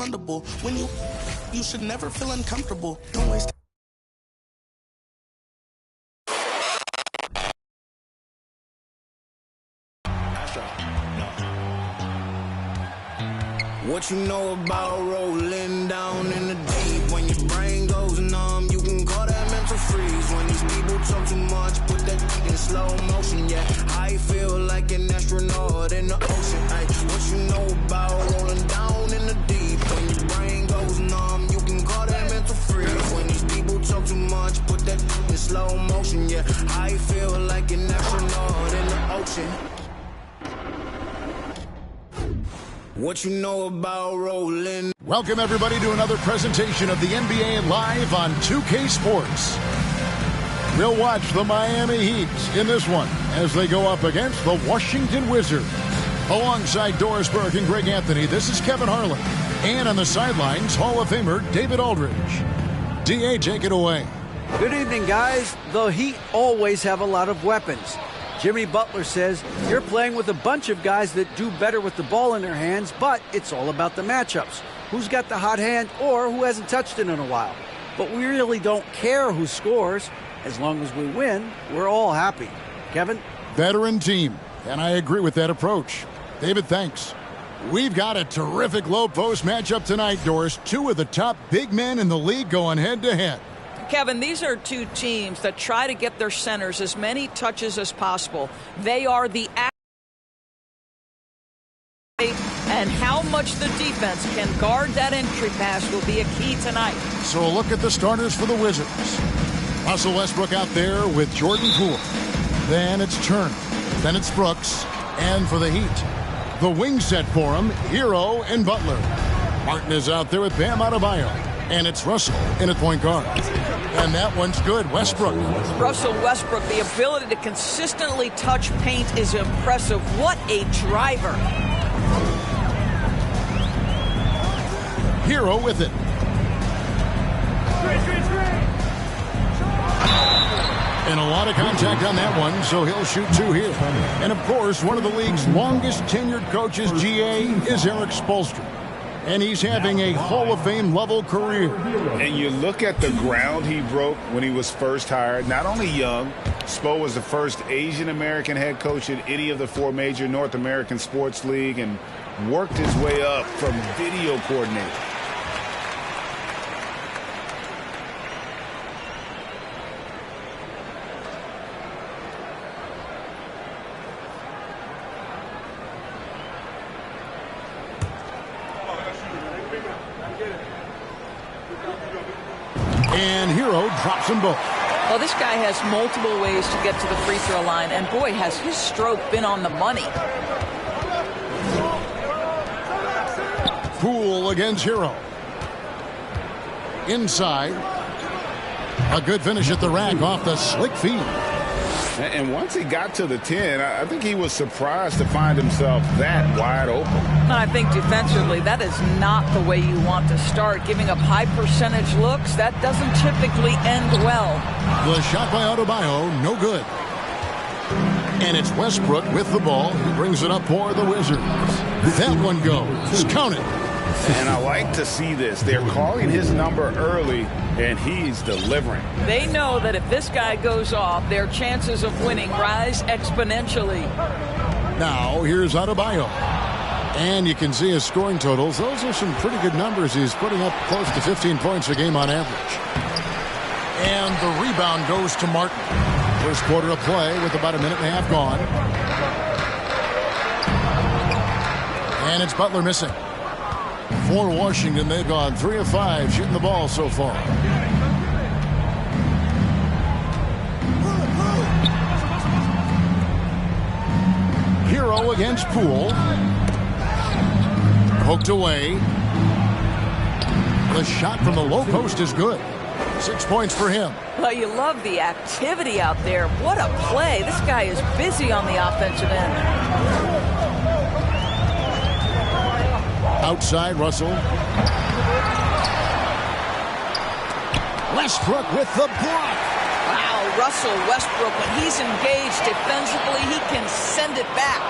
refundable. When you should never feel uncomfortable. Don't waste. What you know about rolling down in the deep? When your brain goes numb, you can call that mental freeze. When these people talk too much, put that in slow motion. Yeah, I feel like an astronaut in the ocean. Ay, what you know about rolling down in the deep? When your brain goes numb, you can call that mental freeze. When these people talk too much, put that in slow motion. Yeah, I feel like an astronaut in the ocean. What you know about rolling. Welcome, everybody, to another presentation of the NBA Live on 2K Sports. We'll watch the Miami Heat in this one as they go up against the Washington Wizards. Alongside Doris Burke and Greg Anthony, this is Kevin Harlan. And on the sidelines, Hall of Famer David Aldridge. D.A., take it away. Good evening, guys. The Heat always have a lot of weapons. Jimmy Butler says you're playing with a bunch of guys that do better with the ball in their hands, but it's all about the matchups. Who's got the hot hand or who hasn't touched it in a while. But we really don't care who scores. As long as we win, we're all happy. Kevin? Veteran team, and I agree with that approach. David, thanks. We've got a terrific low-post matchup tonight, Doris. Two of the top big men in the league going head-to-head. Kevin, these are two teams that try to get their centers as many touches as possible. They are the and how much the defense can guard that entry pass will be a key tonight. So a look at the starters for the Wizards. Russell Westbrook out there with Jordan Poole. Then it's Turner. Then it's Brooks. And for the Heat, the wing set for him, Hero and Butler. Martin is out there with Bam Adebayo. And it's Russell in at point guard. And that one's good. Westbrook. Russell Westbrook, the ability to consistently touch paint is impressive. What a driver. Hero with it. And a lot of contact on that one, so he'll shoot two here. And, of course, one of the league's longest tenured coaches, GA, is Eric Spoelstra. And he's having a Hall of Fame level career. And you look at the ground he broke when he was first hired. Not only young, Spo was the first Asian American head coach in any of the four major North American sports league and worked his way up from video coordinator. And Hero drops them both. Well, this guy has multiple ways to get to the free throw line, and boy, has his stroke been on the money. Poole against Hero. Inside. A good finish at the rack off the slick feed. And once he got to the 10, I think he was surprised to find himself that wide open. And I think defensively, that is not the way you want to start. Giving up high percentage looks, that doesn't typically end well. The shot by Adebayo, no good. And it's Westbrook with the ball. He brings it up for the Wizards. That one goes. Count it. And I like to see this. They're calling his number early, and he's delivering. They know that if this guy goes off, their chances of winning rise exponentially. Now, here's Adebayo. And you can see his scoring totals. Those are some pretty good numbers. He's putting up close to 15 points a game on average. And the rebound goes to Martin. First quarter of play with about a minute and a half gone. And it's Butler missing. For Washington, they've gone 3 of 5 shooting the ball so far. Hero against Poole. Poked away. The shot from the low post is good. 6 points for him. Well, you love the activity out there. What a play. This guy is busy on the offensive end. Outside, Russell. Westbrook with the block. Wow, Russell Westbrook, when he's engaged defensively, he can send it back.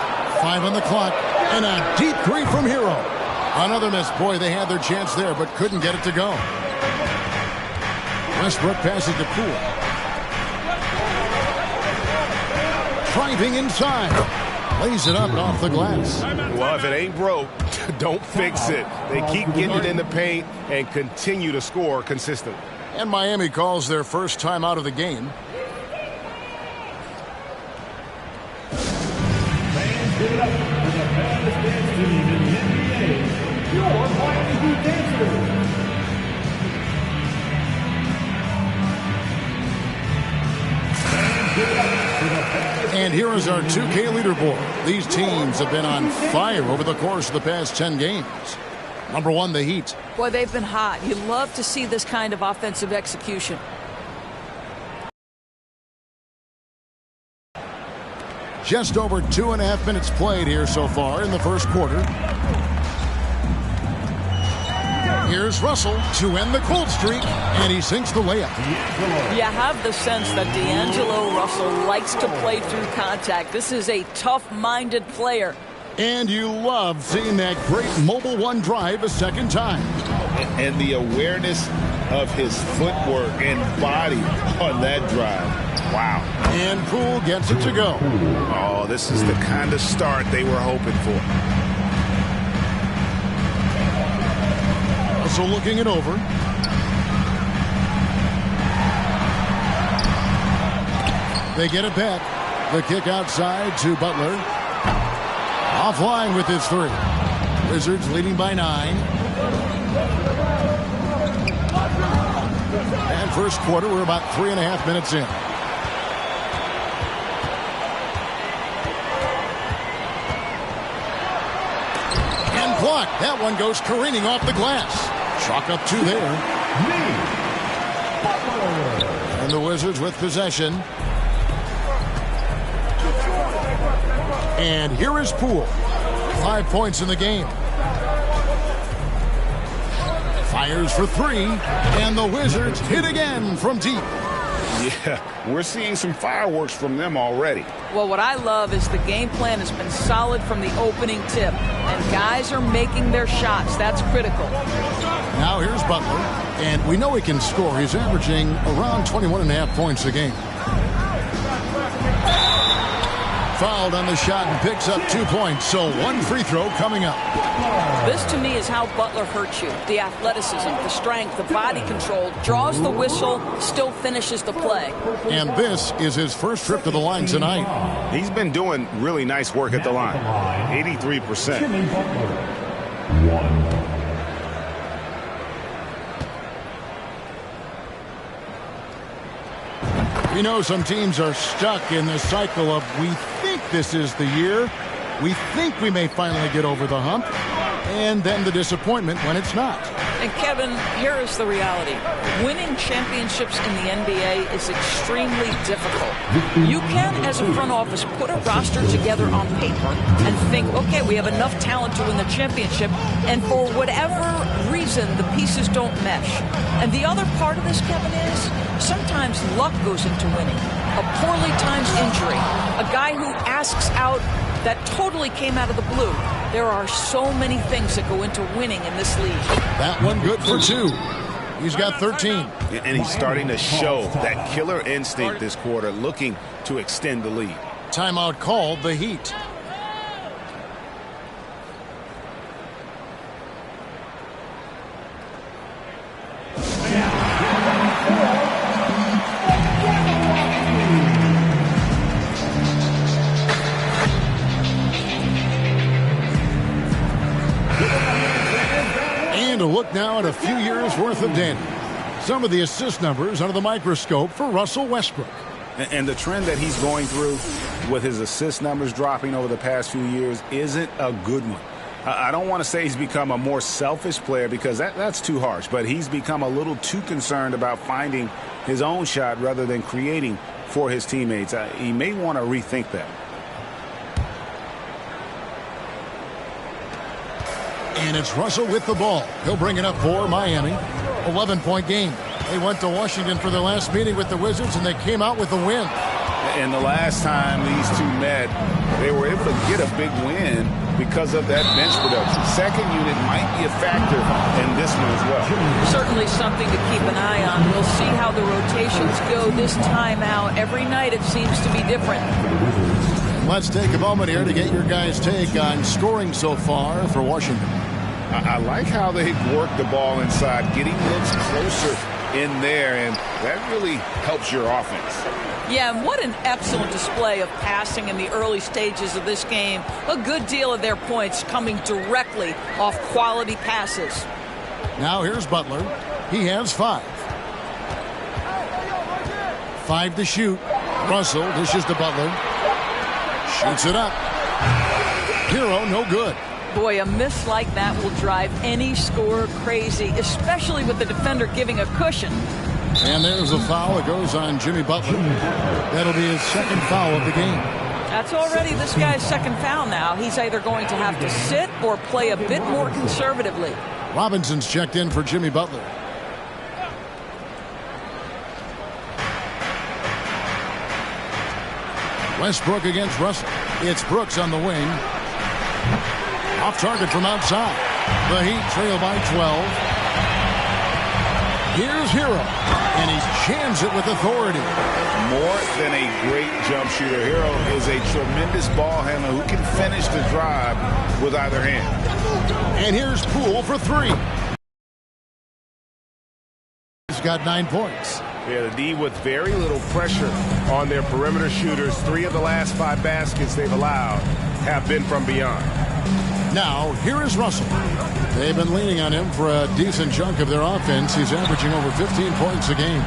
5 on the clock, and a deep three from Hero. Another miss. Boy, they had their chance there, but couldn't get it to go. Westbrook passes to Poole. Driving inside. Lays it up and off the glass. Well, if it ain't broke, don't fix it. They keep getting it in the paint and continue to score consistently. And Miami calls their first time out of the game. Give it up for the best dance team in the NBA, your Miami Heat dancers. And here is our 2K leaderboard. These teams have been on fire over the course of the past 10 games. Number 1, the Heat. Boy, they've been hot. You love to see this kind of offensive execution. Just over 2.5 minutes played here so far in the first quarter. Here's Russell to end the cold streak, and he sinks the layup. You have the sense that D'Angelo Russell likes to play through contact. This is a tough-minded player. And you love seeing that great mobile one drive a second time. And the awareness of his footwork and body on that drive. Wow. And Poole gets it to go. Oh, this is the kind of start they were hoping for. So looking it over. They get it back. The kick outside to Butler. Offline with his 3. Wizards leading by 9. And first quarter, we're about 3.5 minutes in. And blocked. That one goes careening off the glass. Chalk up 2 there. And the Wizards with possession. And here is Poole. 5 points in the game. Fires for 3. And the Wizards hit again from deep. Yeah, we're seeing some fireworks from them already. Well, what I love is the game plan has been solid from the opening tip. And guys are making their shots. That's critical. Now here's Butler. And we know he can score. He's averaging around 21.5 points a game. Fouled on the shot and picks up 2 points. So 1 free throw coming up. This to me is how Butler hurts you. The athleticism, the strength, the body control, draws the whistle, still finishes the play. And this is his first trip to the line tonight. He's been doing really nice work at the line. 83%. Jimmy Butler. 1. We know some teams are stuck in the cycle of we think this is the year. We think we may finally get over the hump. And then the disappointment when it's not. And Kevin, here is the reality. Winning championships in the NBA is extremely difficult. You can, as a front office, put a roster together on paper and think, okay, we have enough talent to win the championship, and for whatever reason, the pieces don't mesh. And the other part of this, Kevin, is sometimes luck goes into winning. A poorly timed injury, a guy who asks out that totally came out of the blue. There are so many things that go into winning in this league. That one good for 2. He's got 13. And he's starting to show that killer instinct this quarter, looking to extend the lead. Timeout called, the Heat. To look now at a few years worth of data. Some of the assist numbers under the microscope for Russell Westbrook. And the trend that he's going through with his assist numbers dropping over the past few years isn't a good one. I don't want to say he's become a more selfish player because that's too harsh, but he's become a little too concerned about finding his own shot rather than creating for his teammates. He may want to rethink that. And it's Russell with the ball. He'll bring it up for Miami. 11-point game. They went to Washington for their last meeting with the Wizards, and they came out with a win. And the last time these two met, they were able to get a big win because of that bench production. Second unit might be a factor in this one as well. Certainly something to keep an eye on. We'll see how the rotations go this time out. Every night it seems to be different. Let's take a moment here to get your guys' take on scoring so far for Washington. I like how they've worked the ball inside, getting looks closer in there, and that really helps your offense. Yeah, and what an excellent display of passing in the early stages of this game. A good deal of their points coming directly off quality passes. Now here's Butler. He has 5. 5 to shoot. Russell dishes to Butler. Shoots it up. Hero, no good. Boy, a miss like that will drive any scorer crazy, especially with the defender giving a cushion. And there's a foul. It goes on Jimmy Butler. That'll be his second foul of the game. That's already this guy's second foul now. He's either going to have to sit or play a bit more conservatively. Robinson's checked in for Jimmy Butler. Westbrook against Russell. It's Brooks on the wing. Off target from outside. The Heat trail by 12. Here's Hero, and he jams it with authority. More than a great jump shooter, Hero is a tremendous ball handler who can finish the drive with either hand. And here's Poole for 3. He's got 9 points. Yeah, the D with very little pressure on their perimeter shooters. 3 of the last 5 baskets they've allowed have been from beyond. Now, here is Russell. They've been leaning on him for a decent chunk of their offense. He's averaging over 15 points a game.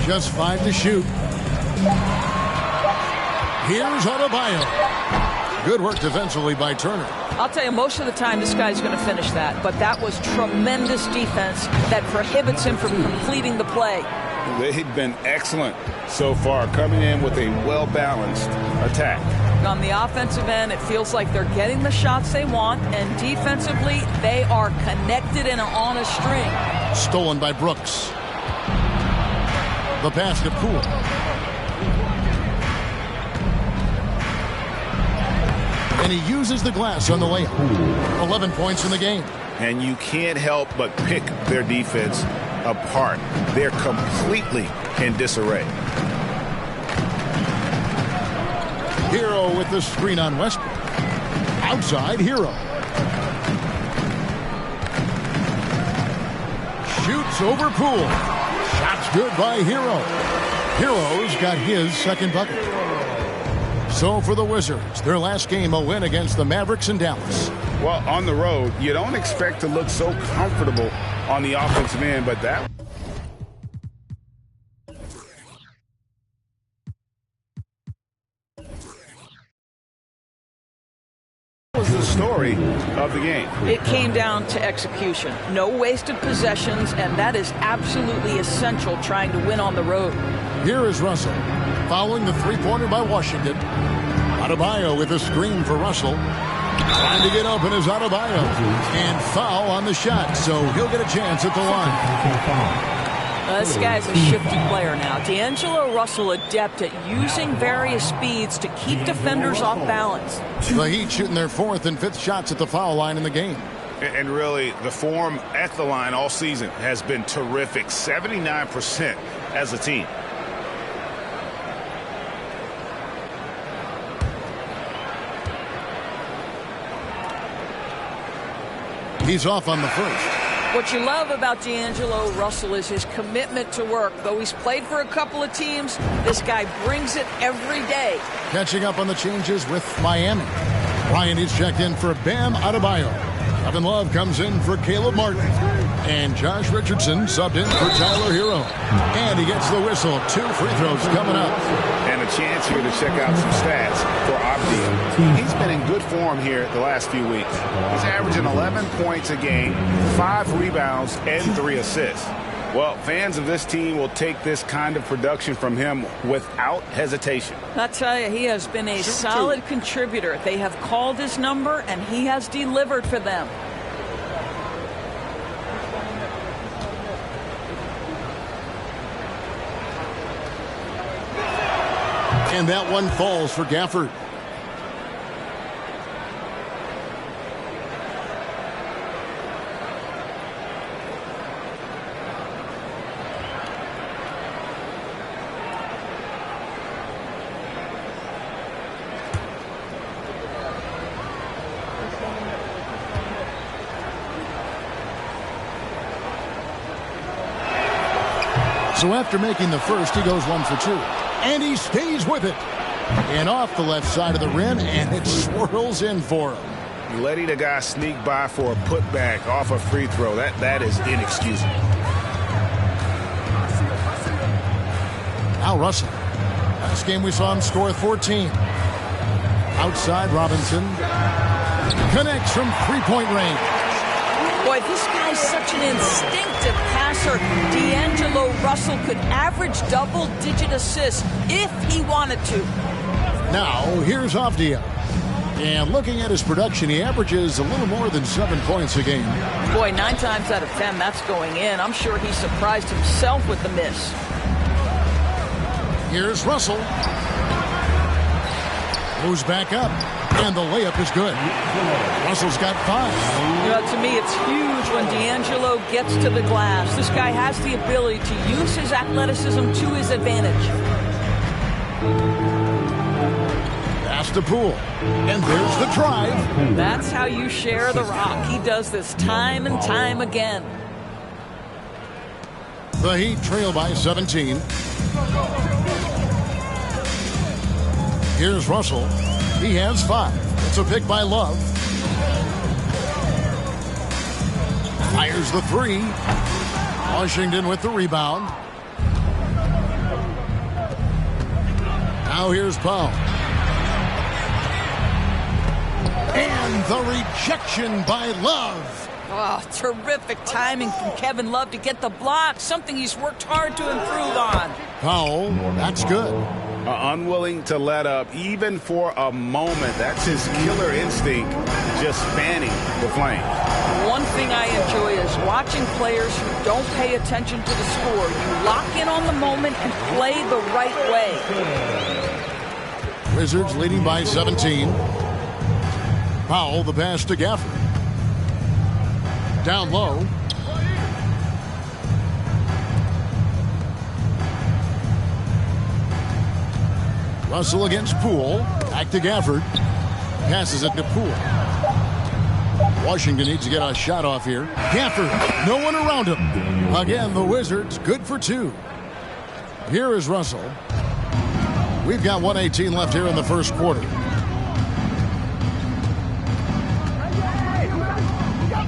Just 5 to shoot. Here's Adebayo. Good work defensively by Turner. I'll tell you, most of the time this guy's going to finish that, but that was tremendous defense that prohibits him from completing the play. They've been excellent so far, coming in with a well-balanced attack. On the offensive end, it feels like they're getting the shots they want, and defensively, they are connected and on a string. Stolen by Brooks. The pass to Poole. And he uses the glass on the layup. 11 points in the game. And you can't help but pick their defense apart. They're completely in disarray. Hero with the screen on Westbrook. Outside, Hero. Shoots over Poole. Shots good by Hero. Hero's got his second bucket. So for the Wizards, their last game, a win against the Mavericks in Dallas. Well, on the road, you don't expect to look so comfortable on the offensive end, but that was the story of the game. It came down to execution. No wasted possessions, and that is absolutely essential trying to win on the road. Here is Russell, following the three-pointer by Washington. Adebayo with a screen for Russell. Trying to get open is Adebayo. And foul on the shot, so he'll get a chance at the line. This guy's a shifty player now. D'Angelo Russell adept at using various speeds to keep defenders off balance. The Heat shooting their 4th and 5th shots at the foul line in the game. And really, the form at the line all season has been terrific. 79% as a team. He's off on the first. What you love about D'Angelo Russell is his commitment to work. Though he's played for a couple of teams, this guy brings it every day. Catching up on the changes with Miami. Ryan is checked in for Bam Adebayo. Kevin Love comes in for Caleb Martin. And Josh Richardson subbed in for Tyler Hero. And he gets the whistle. 2 free throws coming up. And a chance here to check out some stats for Abdi. He's been in good form here the last few weeks. He's averaging 11 points a game, 5 rebounds, and 3 assists. Well, fans of this team will take this kind of production from him without hesitation. I tell you, he has been a solid contributor. They have called his number, and he has delivered for them. And that one falls for Gafford. So after making the first, he goes 1 for 2. And he stays with it. And off the left side of the rim, and it swirls in for him. Letting a guy sneak by for a putback off a free throw, that is inexcusable. Al Russell. Last game we saw him score 14. Outside, Robinson connects from three-point range. Boy, this guy's such an instinctive passer. D'Angelo Russell could average double-digit assists if he wanted to. Now, here's Avdia. And looking at his production, he averages a little more than 7 points a game. Boy, 9 times out of 10, that's going in. I'm sure he surprised himself with the miss. Here's Russell. Moves back up, and the layup is good. Russell's got 5. You know, to me, it's huge when D'Angelo gets to the glass. This guy has the ability to use his athleticism to his advantage. Pass to Poole, and there's the drive. That's how you share the rock. He does this time and time again. The Heat trail by 17. Here's Russell. He has 5. It's a pick by Love. Fires the 3. Washington with the rebound. Now here's Powell. And the rejection by Love. Oh, terrific timing from Kevin Love to get the block, something he's worked hard to improve on. Powell, that's good. Unwilling to let up, even for a moment. That's his killer instinct, just fanning the flame. One thing I enjoy is watching players who don't pay attention to the score. You lock in on the moment and play the right way. Wizards leading by 17. Powell, the pass to Gafford. Down low. Russell against Poole. Back to Gafford. Passes it to Poole. Washington needs to get a shot off here. Gafford, no one around him. Again, the Wizards good for 2. Here is Russell. We've got 1:18 left here in the first quarter.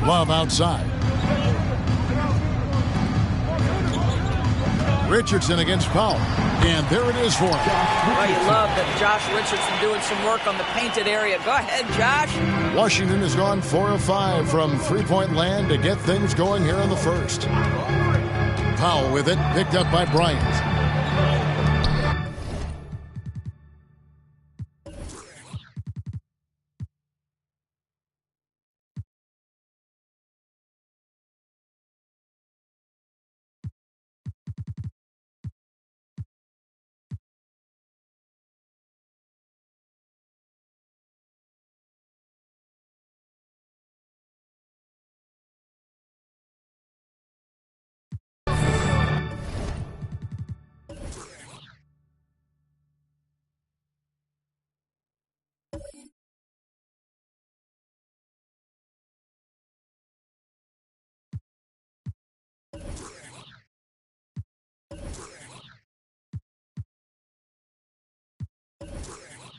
Love outside. Richardson against Powell. And there it is for him. Well, you love that Josh Richardson doing some work on the painted area. Go ahead, Josh. Washington has gone 4 of 5 from three-point land to get things going here in the first. Powell with it, picked up by Bryant.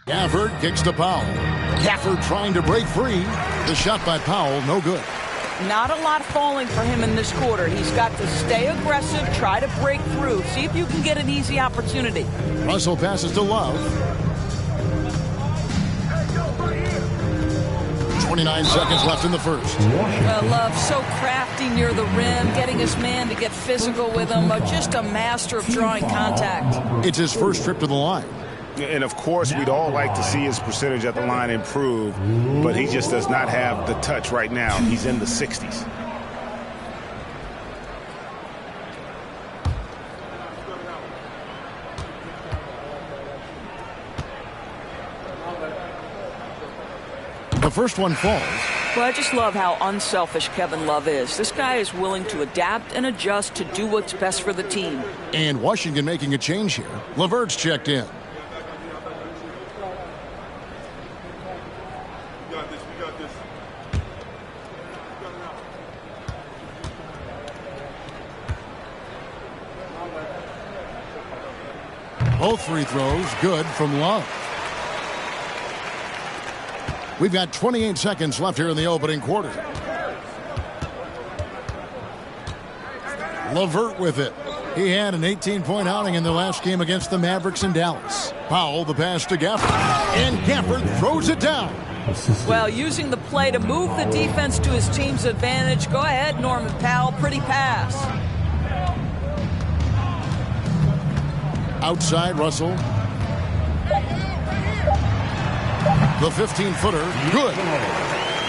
Gafford kicks to Powell. Gafford trying to break free. The shot by Powell, no good. Not a lot falling for him in this quarter. He's got to stay aggressive, try to break through. See if you can get an easy opportunity. Russell passes to Love. 29 seconds left in the first. Love so crafty near the rim, getting his man to get physical with him. Just a master of drawing contact. It's his first trip to the line. And, of course, we'd all like to see his percentage at the line improve, but he just does not have the touch right now. He's in the 60s. first one falls. Well, I just love how unselfish Kevin Love is. This guy is willing to adapt and adjust to do what's best for the team. And Washington making a change here. LeVert's checked in. Both free throws good from Love. We've got 28 seconds left here in the opening quarter. LeVert with it. He had an 18-point outing in their last game against the Mavericks in Dallas. Powell, the pass to Gafford. And Gafford throws it down. Well, using the play to move the defense to his team's advantage. Go ahead, Norman Powell. Pretty pass. Outside, Russell. The 15-footer, good.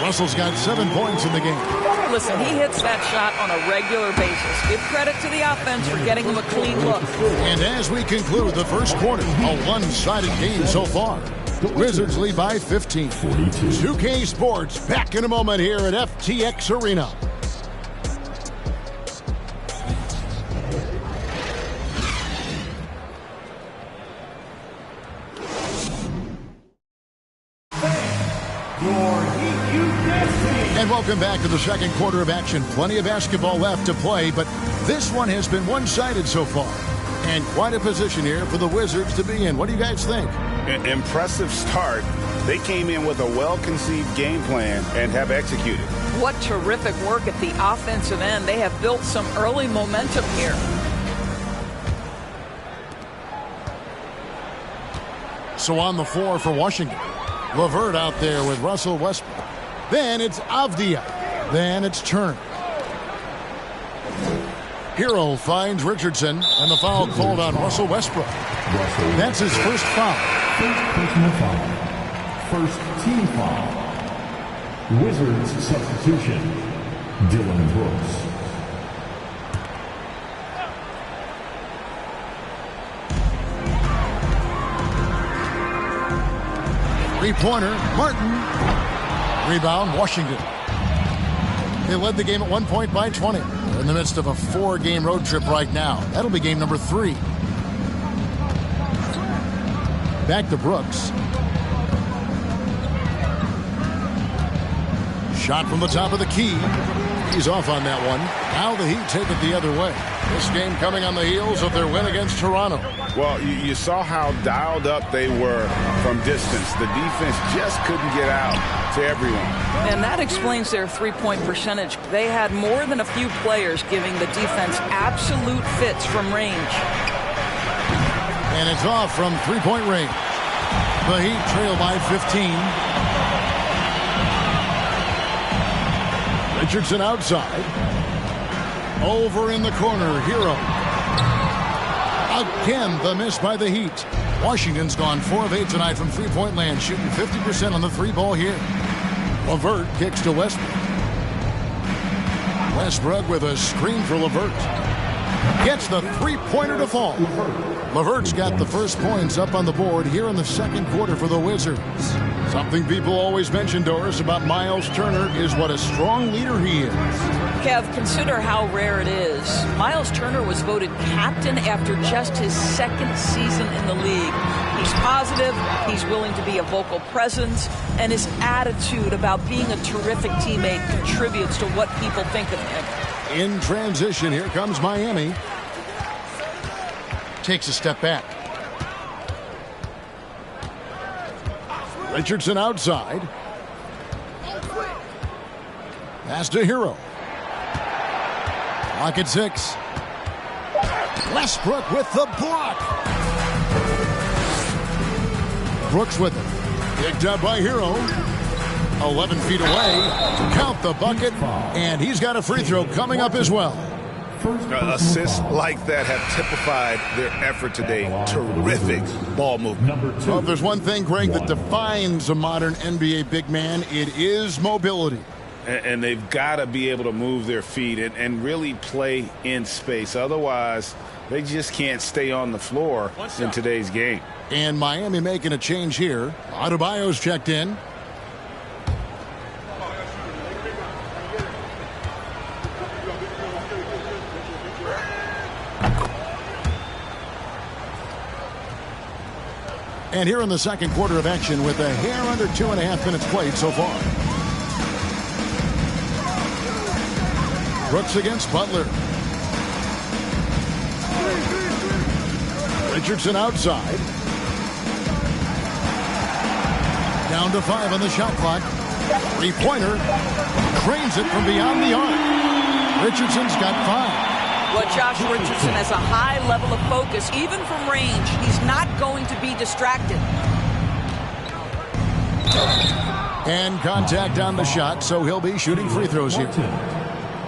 Russell's got 7 points in the game. Listen, he hits that shot on a regular basis. Give credit to the offense for getting him a clean look. And as we conclude the first quarter, a one-sided game so far. Wizards lead by 15. 2K Sports back in a moment here at FTX Arena. And welcome back to the second quarter of action. Plenty of basketball left to play, but this one has been one-sided so far. And quite a position here for the Wizards to be in. What do you guys think? An impressive start. They came in with a well-conceived game plan and have executed. What terrific work at the offensive end. They have built some early momentum here. So on the floor for Washington. LeVert out there with Russell Westbrook. Then it's Avdia. Then it's Turner. Hero finds Richardson, and the foul called on Russell Westbrook. That's his first foul. First personal foul. First team foul. Wizards substitution. Dylan Brooks. Three-pointer, Martin. Rebound, Washington. They led the game at 1 point by 20. They're in the midst of a 4-game road trip right now. That'll be game number 3. Back to Brooks. Shot from the top of the key. He's off on that one. Now the Heat take it the other way. This game coming on the heels of their win against Toronto. Well, you saw how dialed up they were from distance. The defense just couldn't get out to everyone. And that explains their three-point percentage. They had more than a few players giving the defense absolute fits from range. And it's off from three-point range. The Heat trail by 15. Richardson outside. Over in the corner, Hero. Again, the miss by the Heat. Washington's gone 4 of 8 tonight from three-point land, shooting 50% on the three-ball here. LeVert kicks to Westbrook. Westbrook with a screen for LeVert. Gets the three-pointer to fall. LeVert's got the first points up on the board here in the second quarter for the Wizards. Something people always mention, Doris, about Miles Turner is what a strong leader he is. Kev, consider how rare it is. Miles Turner was voted captain after just his second season in the league. He's positive, he's willing to be a vocal presence, and his attitude about being a terrific teammate contributes to what people think of him. In transition, here comes Miami. Takes a step back. Richardson outside. Pass to Hero. Clock at 6. Westbrook with the block. Brooks with it. Picked up by Hero. 11 feet away. Count the bucket. And he's got a free throw coming up as well. Assists like that have typified their effort today. Terrific ball movement. Well, if there's one thing, Greg, that defines a modern NBA big man, it is mobility. And they've got to be able to move their feet and really play in space. Otherwise, they just can't stay on the floor in today's game. And Miami making a change here. Adebayo's checked in. And here in the second quarter of action with a hair under 2.5 minutes played so far. Brooks against Butler. Richardson outside. Down to 5 on the shot clock. Three-pointer. Cranes it from beyond the arc. Richardson's got 5. Well, Josh Richardson has a high level of focus, even from range. He's not going to be distracted. And contact on the shot, so he'll be shooting free throws here.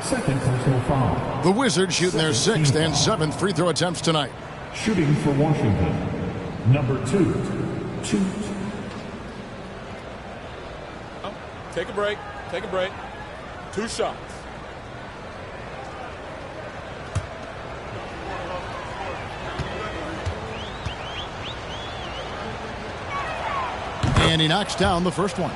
Second personal foul. The Wizards shooting their 6th and 7th free throw attempts tonight. Shooting for Washington, number 2, shoot. Take a break. Take a break. 2 shots. And he knocks down the first one.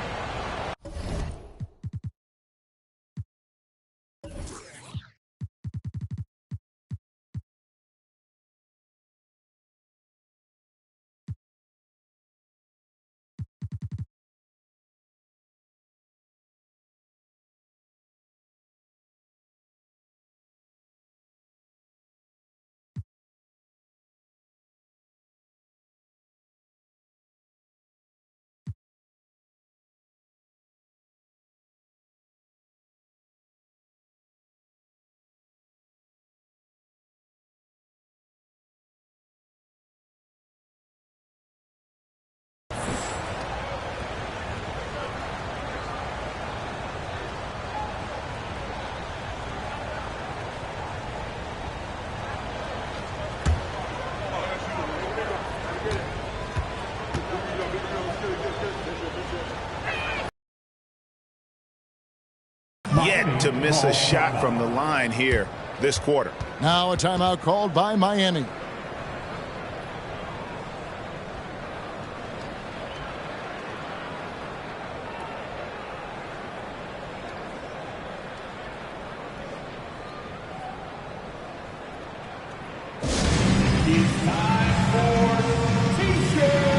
Yet to miss a shot from the line here this quarter. Now a timeout called by Miami. It's time for T-shirt.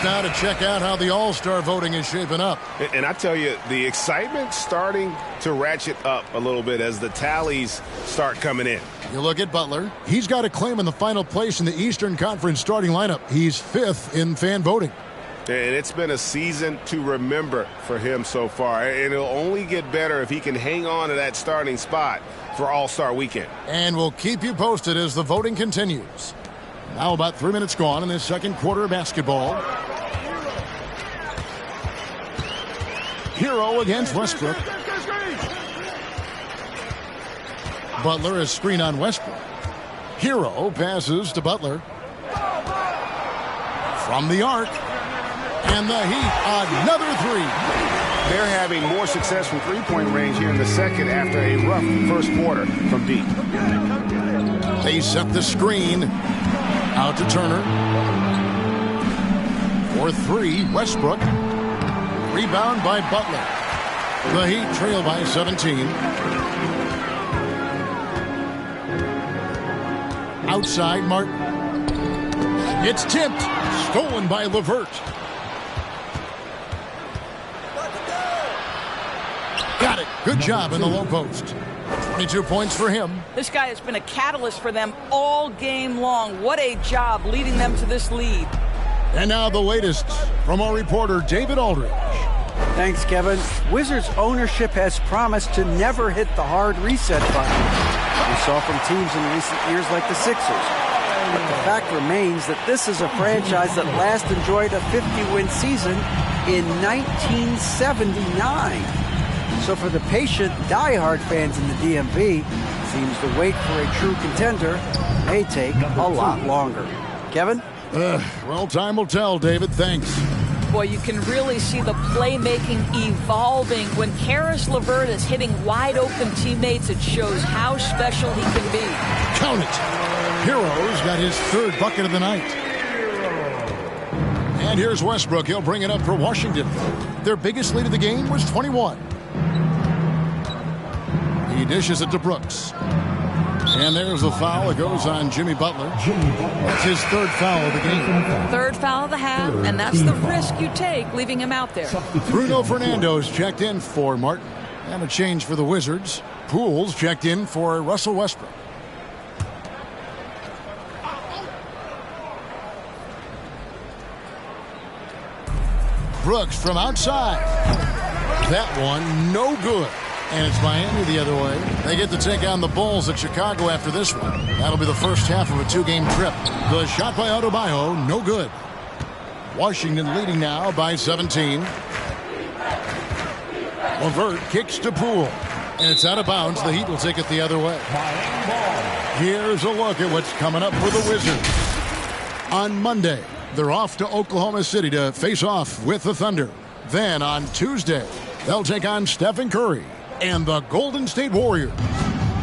Now to check out how the All-Star voting is shaping up. And I tell you, the excitement's starting to ratchet up a little bit as the tallies start coming in. You look at Butler. He's got a claim in the final place in the Eastern Conference starting lineup. He's 5th in fan voting. And it's been a season to remember for him so far. And it'll only get better if he can hang on to that starting spot for All-Star Weekend. And we'll keep you posted as the voting continues. Now about 3 minutes gone in this second quarter of basketball. Hero against Westbrook. Butler is screen on Westbrook. Hero passes to Butler. From the arc. And the Heat, another 3. They're having more success from three-point range here in the second after a rough first quarter from deep. They set the screen. Out to Turner. For 3, Westbrook. Rebound by Butler. The Heat trail by 17. Outside, Martin. It's tipped. Stolen by LeVert. Got it. Good job in the low post. 22 points for him. This guy has been a catalyst for them all game long. What a job leading them to this lead. And now the latest from our reporter, David Aldridge. Thanks, Kevin. Wizards ownership has promised to never hit the hard reset button. We saw from teams in recent years like the Sixers. But the fact remains that this is a franchise that last enjoyed a 50-win season in 1979. So for the patient, die-hard fans in the DMV, seems the wait for a true contender may take a lot longer. Kevin? Well, time will tell, David. Thanks. Boy, you can really see the playmaking evolving. When Karis LeVert is hitting wide-open teammates, it shows how special he can be. Count it. Hero's got his third bucket of the night. And here's Westbrook. He'll bring it up for Washington. Their biggest lead of the game was 21. He dishes it to Brooks. And there's the foul. It goes on Jimmy Butler. That's his third foul of the game. Third foul of the half, and that's the risk you take, leaving him out there. Bruno Fernando's checked in for Martin. And a change for the Wizards. Poole's checked in for Russell Westbrook. Brooks from outside. That one, no good. And it's Miami the other way. They get to take on the Bulls at Chicago after this one. That'll be the first half of a two-game trip. The shot by Adebayo, no good. Washington leading now by 17. LeVert kicks to Poole. And it's out of bounds. The Heat will take it the other way. Here's a look at what's coming up for the Wizards. On Monday, they're off to Oklahoma City to face off with the Thunder. Then on Tuesday, they'll take on Stephen Curry and the Golden State Warriors.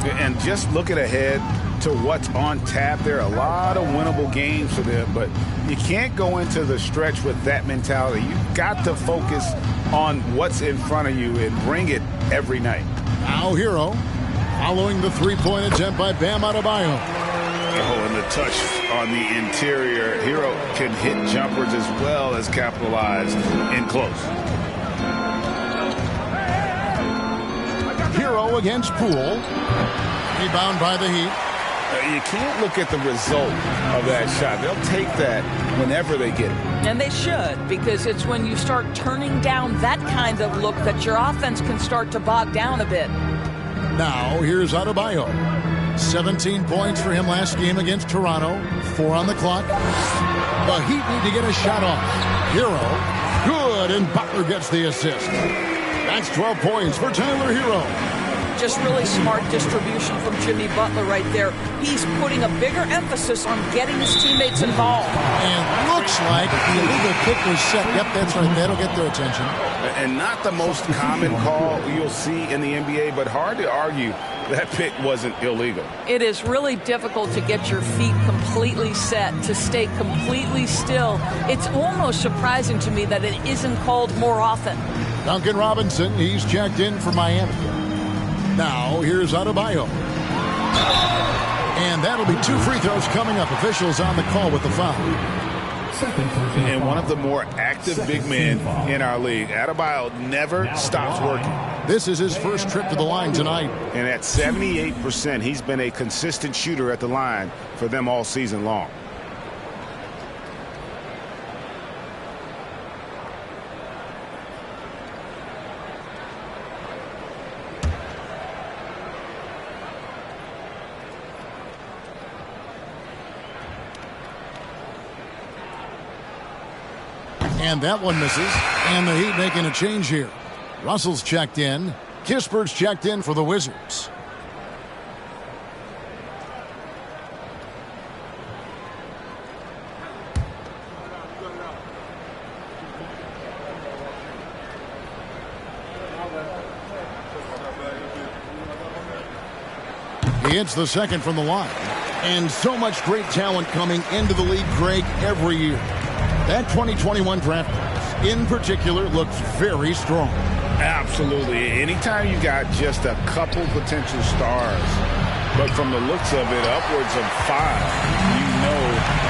And just looking ahead to what's on tap, there are a lot of winnable games for them, but you can't go into the stretch with that mentality. You've got to focus on what's in front of you and bring it every night. Now Hero, following the three-point attempt by Bam Adebayo. Oh, and the touch on the interior. Hero can hit jumpers as well as capitalize in close. Hero against Poole. Rebound by the Heat. You can't look at the result of that shot. They'll take that whenever they get it. And they should, because it's when you start turning down that kind of look that your offense can start to bog down a bit. Now here's Adebayo. 17 points for him last game against Toronto. 4 on the clock. The Heat need to get a shot off. Hero, good, and Butler gets the assist. That's 12 points for Tyler Hero. Just really smart distribution from Jimmy Butler right there. He's putting a bigger emphasis on getting his teammates involved. And looks like the illegal kick was set. Yep, that's right. That'll get their attention. And not the most common call you'll see in the NBA, but hard to argue that pick wasn't illegal. It is really difficult to get your feet completely set, to stay completely still. It's almost surprising to me that it isn't called more often. Duncan Robinson, he's checked in for Miami. Now, here's Adebayo. And that'll be 2 free throws coming up. Officials on the call with the foul. And one of the more active big men in our league. Adebayo never stops working. This is his first trip to the line tonight. And at 78%, he's been a consistent shooter at the line for them all season long. And that one misses. And the Heat making a change here. Russell's checked in. Kispert's checked in for the Wizards. He hits the second from the line. And so much great talent coming into the league, Greg, every year. That 2021 draft class, in particular, looks very strong. Absolutely. Anytime you got just a couple potential stars, but from the looks of it, upwards of 5, you know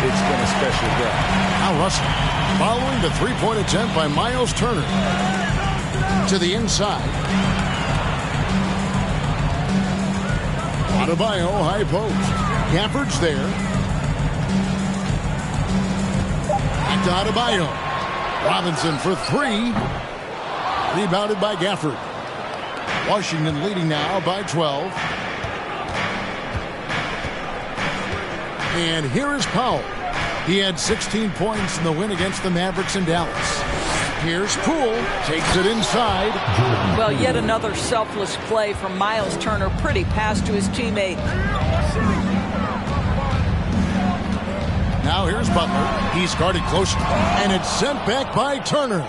it's been a special draft. Now Russell, following the three-point attempt by Miles Turner. To the inside. Adebayo, high post. Gafford's there. Back to Adebayo. Robinson for three. Rebounded by Gafford. Washington leading now by 12. And here is Powell. He had 16 points in the win against the Mavericks in Dallas. Here's Poole. Takes it inside. Well, yet another selfless play from Miles Turner. Pretty pass to his teammate. Now here's Butler. He's guarded closely. And it's sent back by Turner.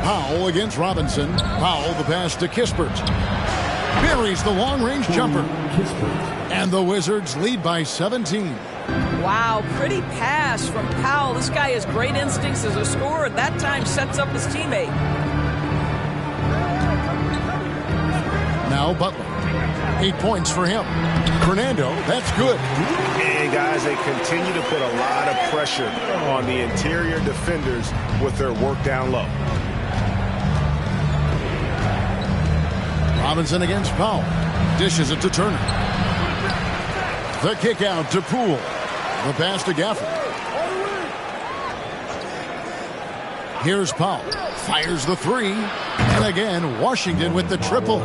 Powell against Robinson. Powell the pass to Kispert. Buries the long-range jumper. And the Wizards lead by 17. Wow, pretty pass from Powell. This guy has great instincts as a scorer. That time sets up his teammate. Now Butler. 8 points for him. Fernando, that's good. And guys, they continue to put a lot of pressure on the interior defenders with their work down low. Robinson against Powell. Dishes it to Turner. The kick out to Poole. The pass to Gafford. Here's Powell. Fires the three. And again, Washington with the triple.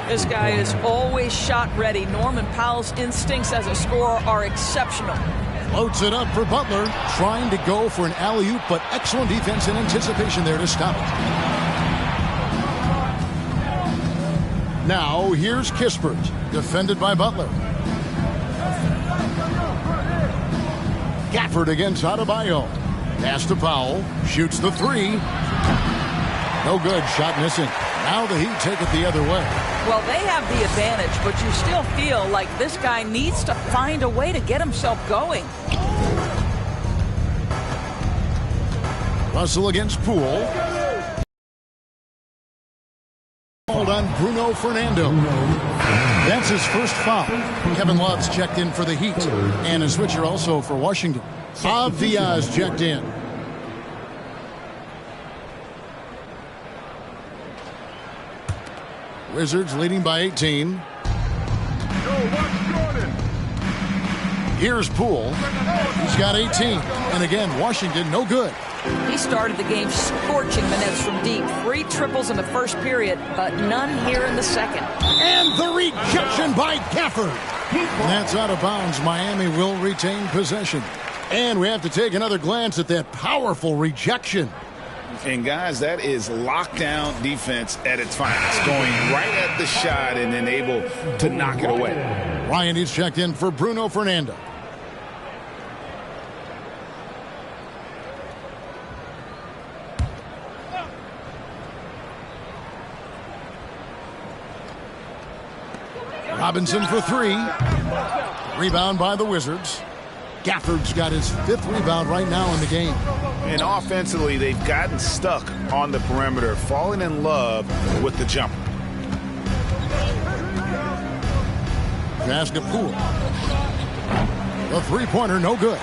This guy is always shot ready. Norman Powell's instincts as a scorer are exceptional. Floats it up for Butler. Trying to go for an alley-oop, but excellent defense and anticipation there to stop it. Now, here's Kispert, defended by Butler. Gafford against Adebayo. Pass to Powell. Shoots the three. No good. Shot missing. Now the Heat take it the other way. Well, they have the advantage, but you still feel like this guy needs to find a way to get himself going. Russell against Poole. Called on Bruno Fernando. That's his first foul. Kevin Love's checked in for the Heat. And a switcher also for Washington. Avia's checked in. Wizards leading by 18. Here's Poole. He's got 18. And again, Washington no good. He started the game scorching the Nets from deep. 3 triples in the first period, but none here in the second. And the rejection by Gafford. And that's out of bounds. Miami will retain possession. And we have to take another glance at that powerful rejection. And guys, that is lockdown defense at its finest. Going right at the shot and then able to knock it away. Ryan is checked in for Bruno Fernando. Robinson for three. Rebound by the Wizards. Gafford's got his 5th rebound right now in the game. And offensively, they've gotten stuck on the perimeter, falling in love with the jumper. Pass to Poole. The three-pointer, no good.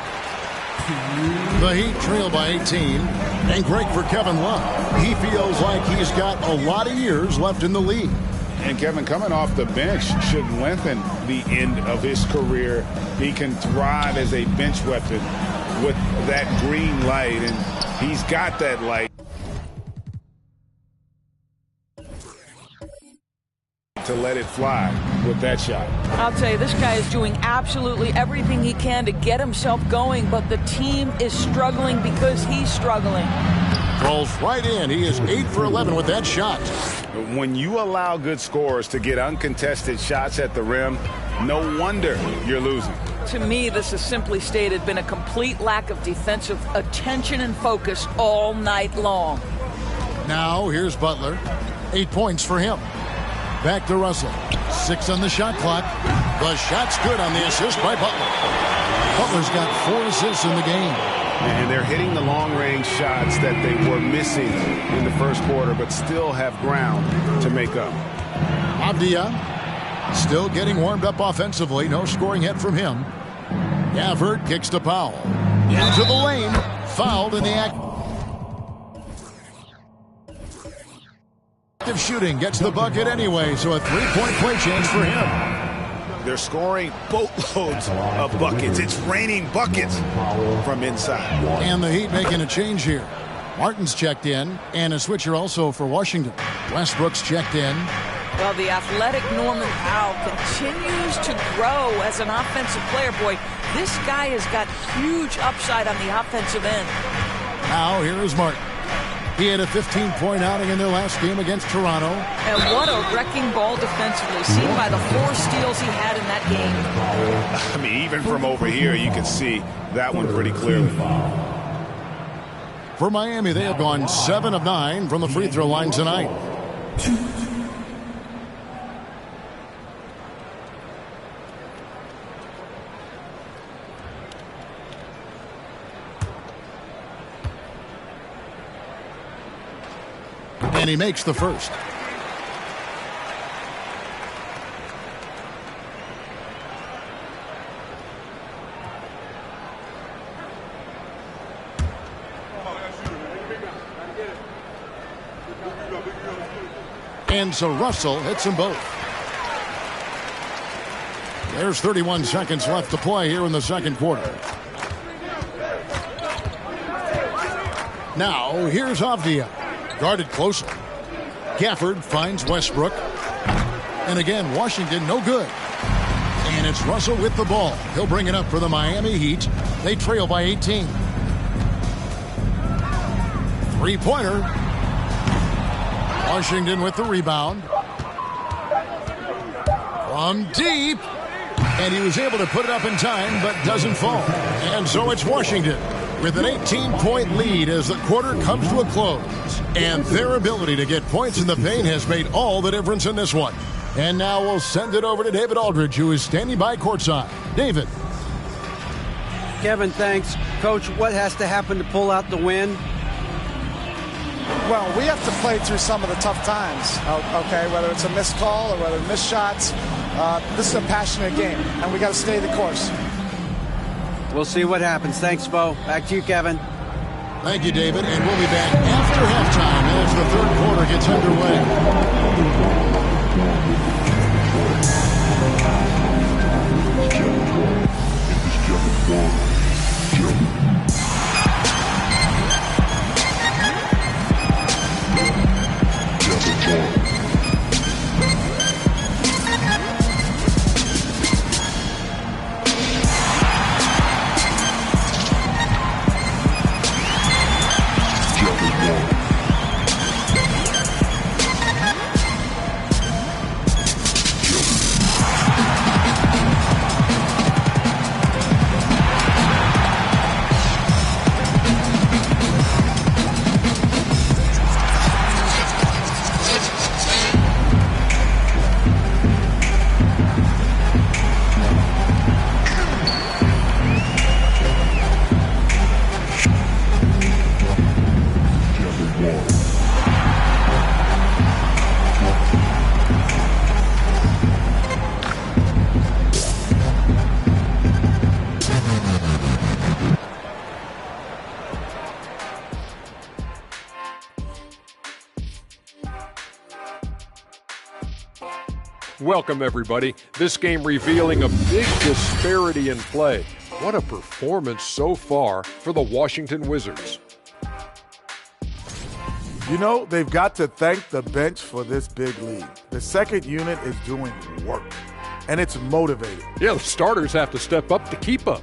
The Heat trail by 18. And great for Kevin Love. He feels like he's got a lot of years left in the league. And Kevin, coming off the bench should lengthen the end of his career. He can thrive as a bench weapon with that green light, and he's got that light to let it fly with that shot. I'll tell you, this guy is doing absolutely everything he can to get himself going, but the team is struggling because he's struggling. Rolls right in. He is 8 for 11 with that shot. When you allow good scorers to get uncontested shots at the rim, no wonder you're losing. To me, this has simply stated been a complete lack of defensive attention and focus all night long. Now here's Butler. 8 points for him. Back to Russell. 6 on the shot clock. The shot's good on the assist by Butler. Butler's got 4 assists in the game. And they're hitting the long-range shots that they were missing in the first quarter, but still have ground to make up. Avdia still getting warmed up offensively. No scoring hit from him. Gafford kicks to Powell. Into the lane. Fouled in the act. Shooting gets the bucket anyway, so a three-point play change for him. They're scoring boatloads of buckets. It's raining buckets from inside. And the Heat making a change here. Martin's checked in, and a switcher also for Washington. Westbrook's checked in. Well, the athletic Norman Powell continues to grow as an offensive player. Boy, this guy has got huge upside on the offensive end. Now, here is Martin. He had a 15-point outing in their last game against Toronto. And what a wrecking ball defensively, seen by the 4 steals he had in that game. I mean, even from over here, you can see that one pretty clearly. For Miami, they have gone 7 of 9 from the free throw line tonight. And he makes the first. And so Russell hits them both. There's 31 seconds left to play here in the second quarter. Now, here's Avdia. Guarded closely. Gafford finds Westbrook. And again, Washington no good. And it's Russell with the ball. He'll bring it up for the Miami Heat. They trail by 18. Three-pointer. Washington with the rebound. From deep. And he was able to put it up in time, but doesn't fall. And so it's Washington with an 18-point lead as the quarter comes to a close. And their ability to get points in the paint has made all the difference in this one. And now we'll send it over to David Aldridge, who is standing by courtside. David. Kevin, thanks. Coach, what has to happen to pull out the win? Well, we have to play through some of the tough times, okay, whether it's a missed call or whether missed shots. This is a passionate game, and we got to stay the course. We'll see what happens. Thanks, Bo. Back to you, Kevin. Thank you, David. And we'll be back after halftime as the third quarter gets underway. Welcome, everybody. This game revealing a big disparity in play. What a performance so far for the Washington Wizards. You know, they've got to thank the bench for this big lead. The second unit is doing work, and it's motivating. Yeah, the starters have to step up to keep up.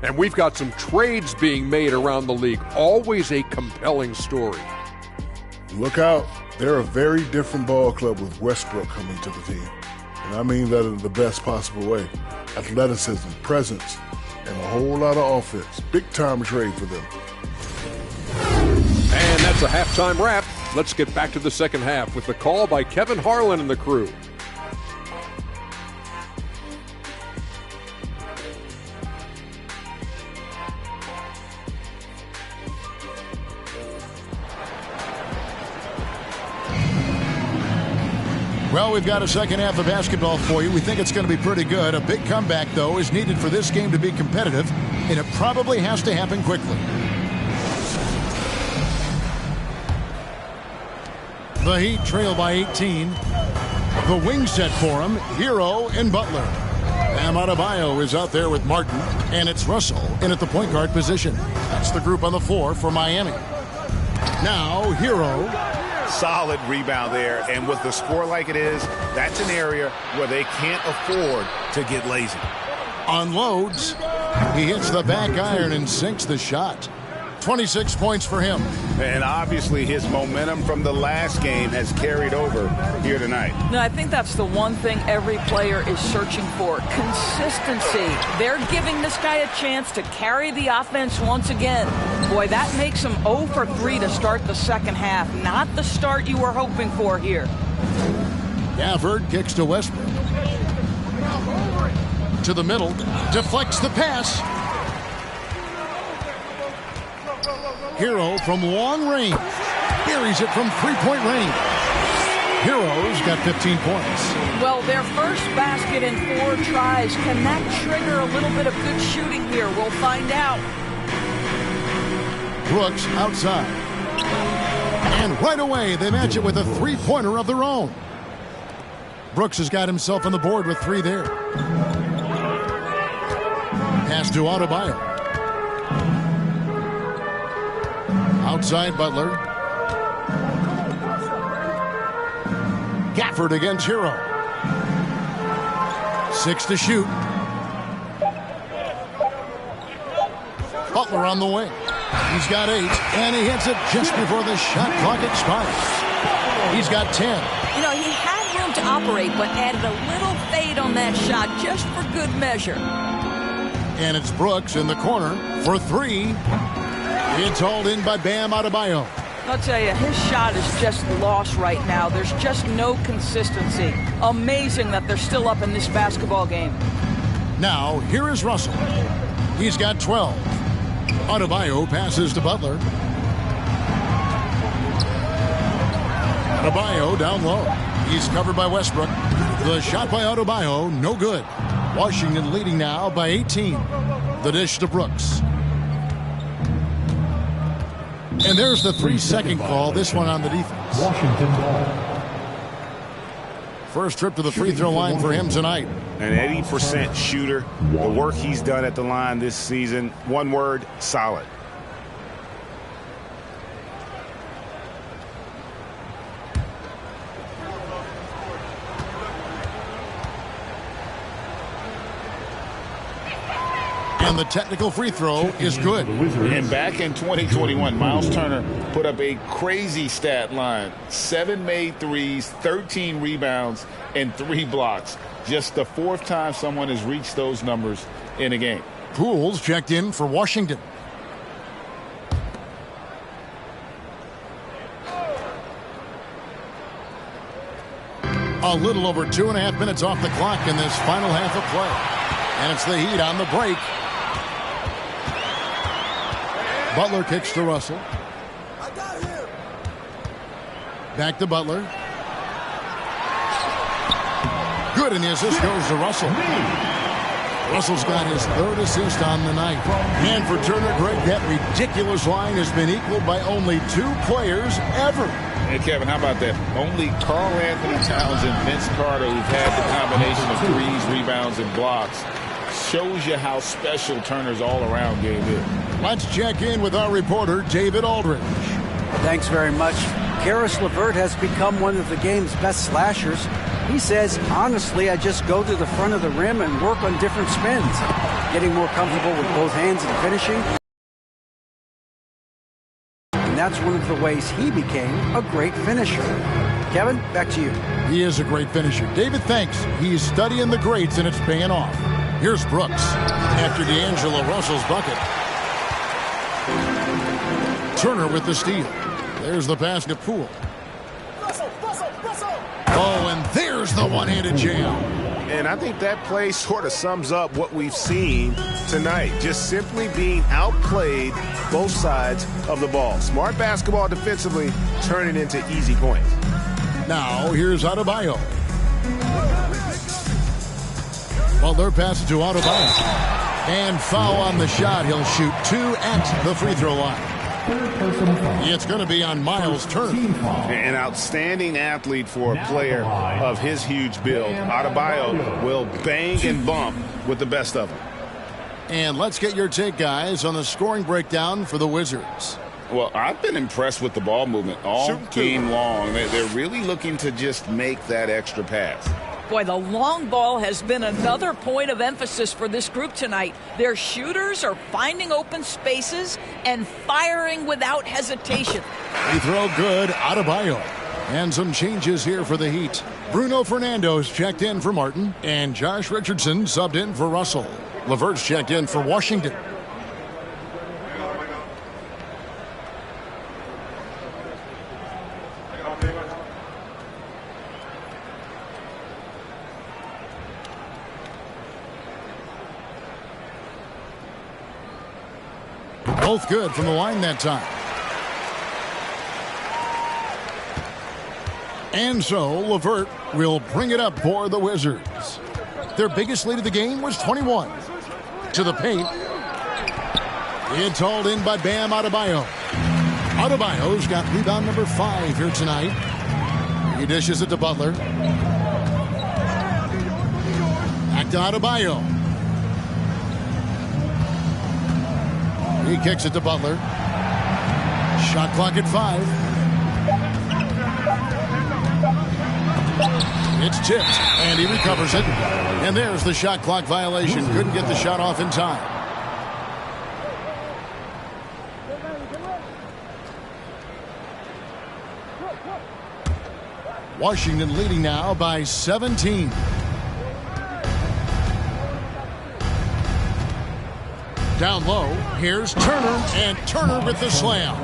And we've got some trades being made around the league. Always a compelling story. Look out. They're a very different ball club with Westbrook coming to the team. And I mean that in the best possible way. Athleticism, presence, and a whole lot of offense. Big-time trade for them. And that's a halftime wrap. Let's get back to the second half with the call by Kevin Harlan and the crew. Well, we've got a second half of basketball for you. We think it's going to be pretty good. A big comeback, though, is needed for this game to be competitive, and it probably has to happen quickly. The Heat trail by 18. The wing set for him, Hero and Butler. Bam Adebayo is out there with Martin, and it's Russell in at the point guard position. That's the group on the floor for Miami. Now, Hero. Solid rebound there, and with the score like it is, that's an area where they can't afford to get lazy. Unloads. He hits the back iron and sinks the shot. 26 points for him. And obviously his momentum from the last game has carried over here tonight. No, I think that's the one thing every player is searching for. Consistency. They're giving this guy a chance to carry the offense once again. Boy, that makes him 0 for 3 to start the second half. Not the start you were hoping for here. Gafford kicks to Westbrook. To the middle. Deflects the pass. Hero from long range. Buries it from three-point range. Hero's got 15 points. Well, their first basket in 4 tries. Can that trigger a little bit of good shooting here? We'll find out. Brooks outside. And right away, they match it with a three-pointer of their own. Brooks has got himself on the board with 3 there. Pass to Adebayo. Outside Butler. Gafford against Hero. 6 to shoot. Butler on the wing. He's got 8, and he hits it just before the shot clock expires. He's got 10. You know, he had room to operate, but added a little fade on that shot just for good measure. And it's Brooks in the corner for 3. It's hauled in by Bam Adebayo. I'll tell you, his shot is just lost right now. There's just no consistency. Amazing that they're still up in this basketball game. Now, here is Russell. He's got 12. Adebayo passes to Butler. Adebayo down low. He's covered by Westbrook. The shot by Adebayo, no good. Washington leading now by 18. The dish to Brooks. And there's the 3-second call, this one on the defense. Washington ball. First trip to the free throw line for him tonight. An 80% shooter. The work he's done at the line this season, one word, solid. And the technical free throw is good. And back in 2021, Miles Turner put up a crazy stat line. 7 made threes, 13 rebounds, and 3 blocks. Just the 4th time someone has reached those numbers in a game. Pools checked in for Washington. A little over 2.5 minutes off the clock in this final half of play. And it's the Heat on the break. Butler kicks to Russell. Back to Butler. Good, and the assist goes to Russell. Russell's got his 3rd assist on the night. And for Turner, Greg, that ridiculous line has been equaled by only 2 players ever. Hey, Kevin, how about that? Only Karl Anthony Towns and Vince Carter, who've had the combination of threes, rebounds, and blocks. Shows you how special Turner's all-around game is. Let's check in with our reporter, David Aldridge. Thanks very much. Karis LeVert has become one of the game's best slashers. He says, honestly, I just go to the front of the rim and work on different spins, getting more comfortable with both hands and finishing. And that's one of the ways he became a great finisher. Kevin, back to you. He is a great finisher. David, thanks. He's studying the greats, and it's paying off. Here's Brooks after D'Angelo Russell's bucket. Turner with the steal. There's the pass to Poole. Oh, and there's the one-handed jam. And I think that play sort of sums up what we've seen tonight. Just simply being outplayed both sides of the ball. Smart basketball defensively, turning into easy points. Now, here's Adebayo. Butler passes to Adebayo. And foul on the shot. He'll shoot 2 at the free throw line. It's going to be on Miles Turner. An outstanding athlete for a player of his huge build. Adebayo will bang and bump with the best of them. And let's get your take, guys, on the scoring breakdown for the Wizards. Well, I've been impressed with the ball movement all game long. They're really looking to just make that extra pass. Boy, the long ball has been another point of emphasis for this group tonight. Their shooters are finding open spaces and firing without hesitation. They throw good, Adebayo. And some changes here for the Heat. Bruno Fernando's checked in for Martin, and Josh Richardson subbed in for Russell. LeVert's checked in for Washington. Both good from the line that time. And so LeVert will bring it up for the Wizards. Their biggest lead of the game was 21. To the paint. It's hauled in by Bam Adebayo. Adebayo's got rebound number 5 here tonight. He dishes it to Butler. Back to Adebayo. He kicks it to Butler. Shot clock at 5. It's tipped, and he recovers it. And there's the shot clock violation. Couldn't get the shot off in time. Washington leading now by 17. Down low, here's Turner, and Turner with the slam.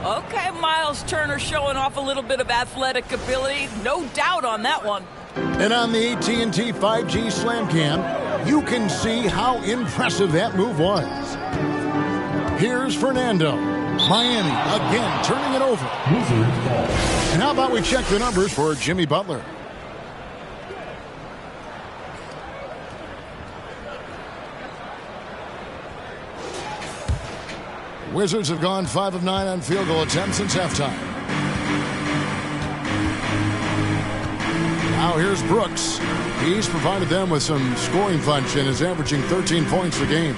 Okay, Miles Turner showing off a little bit of athletic ability. No doubt on that one. And on the AT&T 5G Slam Cam, you can see how impressive that move was. Here's Fernando. Miami again turning it over. And how about we check the numbers for Jimmy Butler? Wizards have gone 5 of 9 on field goal attempts since halftime. Now here's Brooks. He's provided them with some scoring punch and is averaging 13 points a game.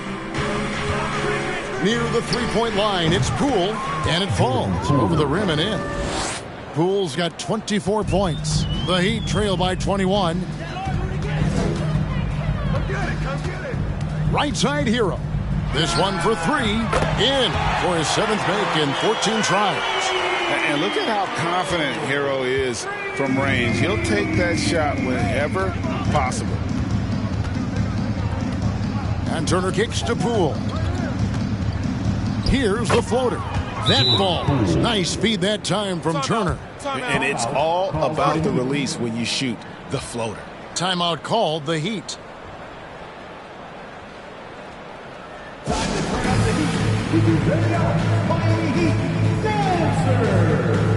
Near the three-point line, it's Poole, and it falls over the rim and in. Poole's got 24 points. The Heat trail by 21. Right side hero. This one for 3, in for his 7th make in 14 tries. And look at how confident Hero is from range. He'll take that shot whenever possible. And Turner kicks to Poole. Here's the floater. That falls. Nice feed that time from Turner. And it's all about the release when you shoot the floater. Timeout called the Heat. With your very own Miami Heat dancer.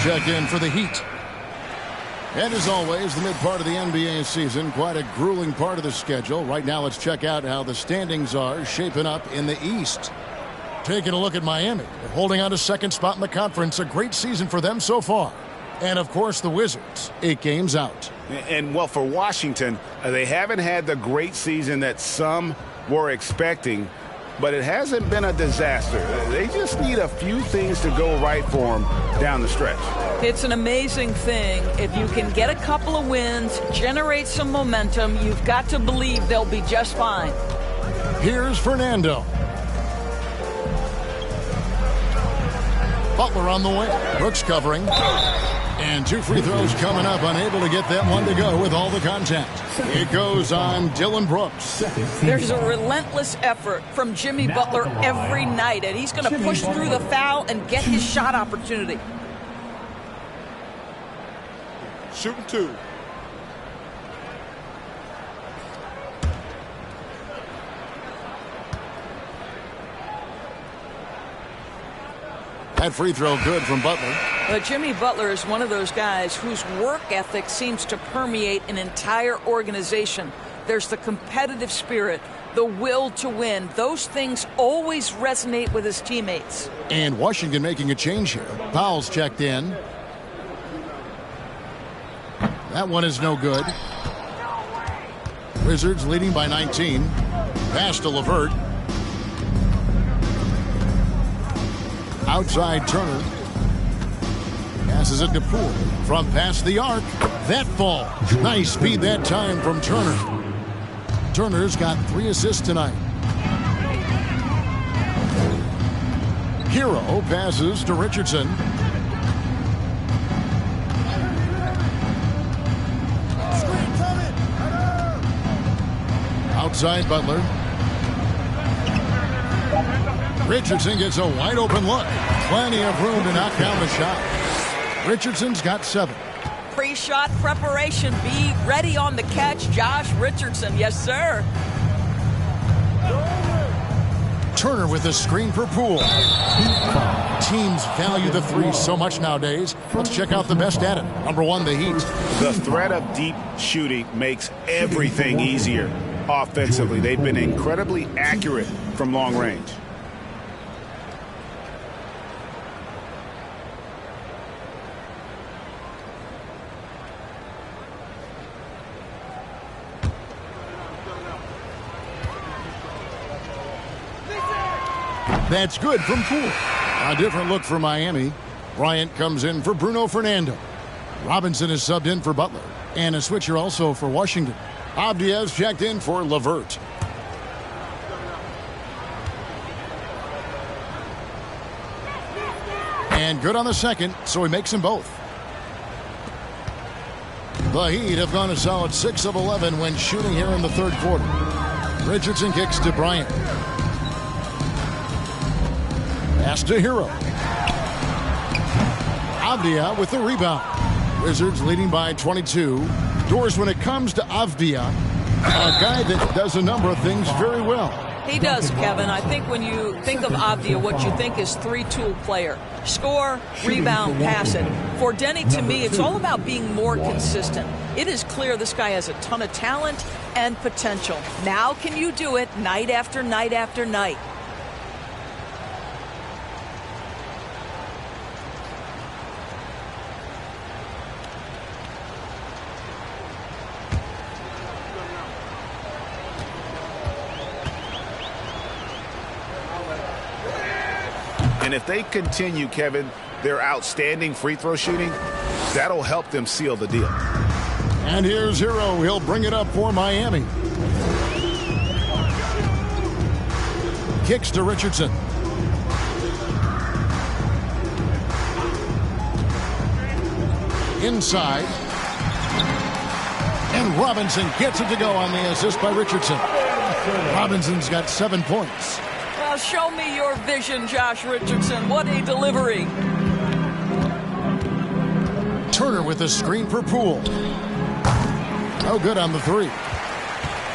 Check in for the Heat. And as always, the mid part of the NBA season, quite a grueling part of the schedule. Right now, let's check out how the standings are shaping up in the East. Taking a look at Miami. They're holding on to second spot in the conference. A great season for them so far. And, of course, the Wizards, 8 games out. And, well, for Washington, they haven't had the great season that some were expecting, but it hasn't been a disaster. They just need a few things to go right for them down the stretch. It's an amazing thing. If you can get a couple of wins, generate some momentum, you've got to believe they'll be just fine. Here's Fernando. Butler on the way. Brooks covering. And 2 free throws coming up. Unable to get that one to go with all the contact. It goes on Dillon Brooks. There's a relentless effort from Jimmy Butler every night, and he's going to push through the foul and get his shot opportunity. Shooting 2. That free throw good from Butler. But Jimmy Butler is one of those guys whose work ethic seems to permeate an entire organization. There's the competitive spirit, the will to win. Those things always resonate with his teammates. And Washington making a change here. Powell's checked in. That one is no good. Wizards leading by 19. Pass to LeVert. Outside Turner. Passes it to Poole. From past the arc. That falls. Nice speed that time from Turner. Turner's got 3 assists tonight. Hero passes to Richardson. Outside Butler. Richardson gets a wide open look. Plenty of room to knock down the shot. Richardson's got 7. Pre-shot preparation. Be ready on the catch, Josh Richardson. Yes, sir. Turner with a screen for Poole. Teams value the 3 so much nowadays. Let's check out the best at it. Number 1, the Heat. The threat of deep shooting makes everything easier offensively. They've been incredibly accurate from long range. That's good from Poole. A different look for Miami. Bryant comes in for Bruno Fernando. Robinson is subbed in for Butler. And a switcher also for Washington. Avdia's checked in for LeVert. And good on the second, so he makes them both. The Heat have gone a solid 6 of 11 when shooting here in the third quarter. Richardson kicks to Bryant. Pass to Hero. Avdia with the rebound. Wizards leading by 22. Doors, when it comes to Avdia, a guy that does a number of things very well. He does, Kevin. I think when you think of Avdia, what you think is 3-tool player. Score, rebound, pass it. For Denny, to me, it's all about being more consistent. It is clear this guy has a ton of talent and potential. Now can you do it night after night after night? And if they continue, Kevin, their outstanding free throw shooting, that'll help them seal the deal. And here's Hero. He'll bring it up for Miami. Kicks to Richardson. Inside. And Robinson gets it to go on the assist by Richardson. Robinson's got 7 points. Well, show me your vision, Josh Richardson. What a delivery. Turner with a screen for Poole. No good on the 3.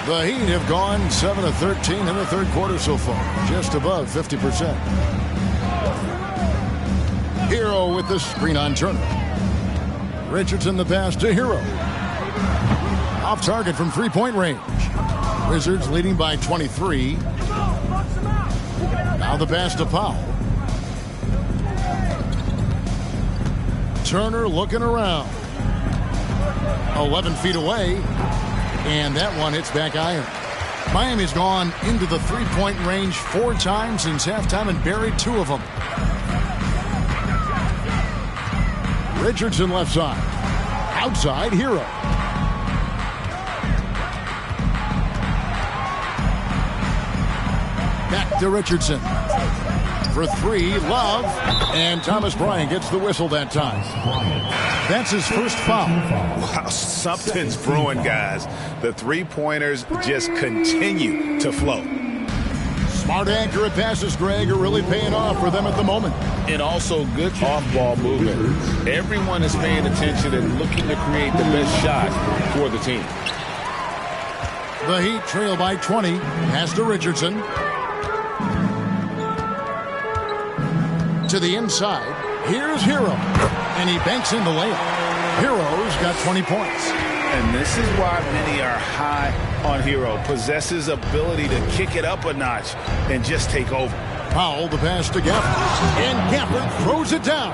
The Heat have gone 7 of 13 in the third quarter so far, just above 50%. Hero with the screen on Turner. Richardson the pass to Hero. Off target from 3-point range. Wizards leading by 23. Now the pass to Powell. Turner looking around. 11 feet away. And that one hits back iron. Miami's gone into the three-point range 4 times since halftime and buried 2 of them. Richardson left side. Outside, Hero. Back to Richardson. For 3, Love. And Thomas Bryant gets the whistle that time. That's his first foul. Wow, something's brewing, guys. The three-pointers just continue to flow. Smart, accurate passes, Greg, are really paying off for them at the moment. And also good off-ball movement. Everyone is paying attention and looking to create the best shot for the team. The Heat trail by 20. Pass to Richardson. To the inside. Here's Hero. And he banks in the layup. Hero's got 20 points. And this is why many are high on Hero. Possesses ability to kick it up a notch and just take over. Powell, the pass to Gafford. And Gafford throws it down.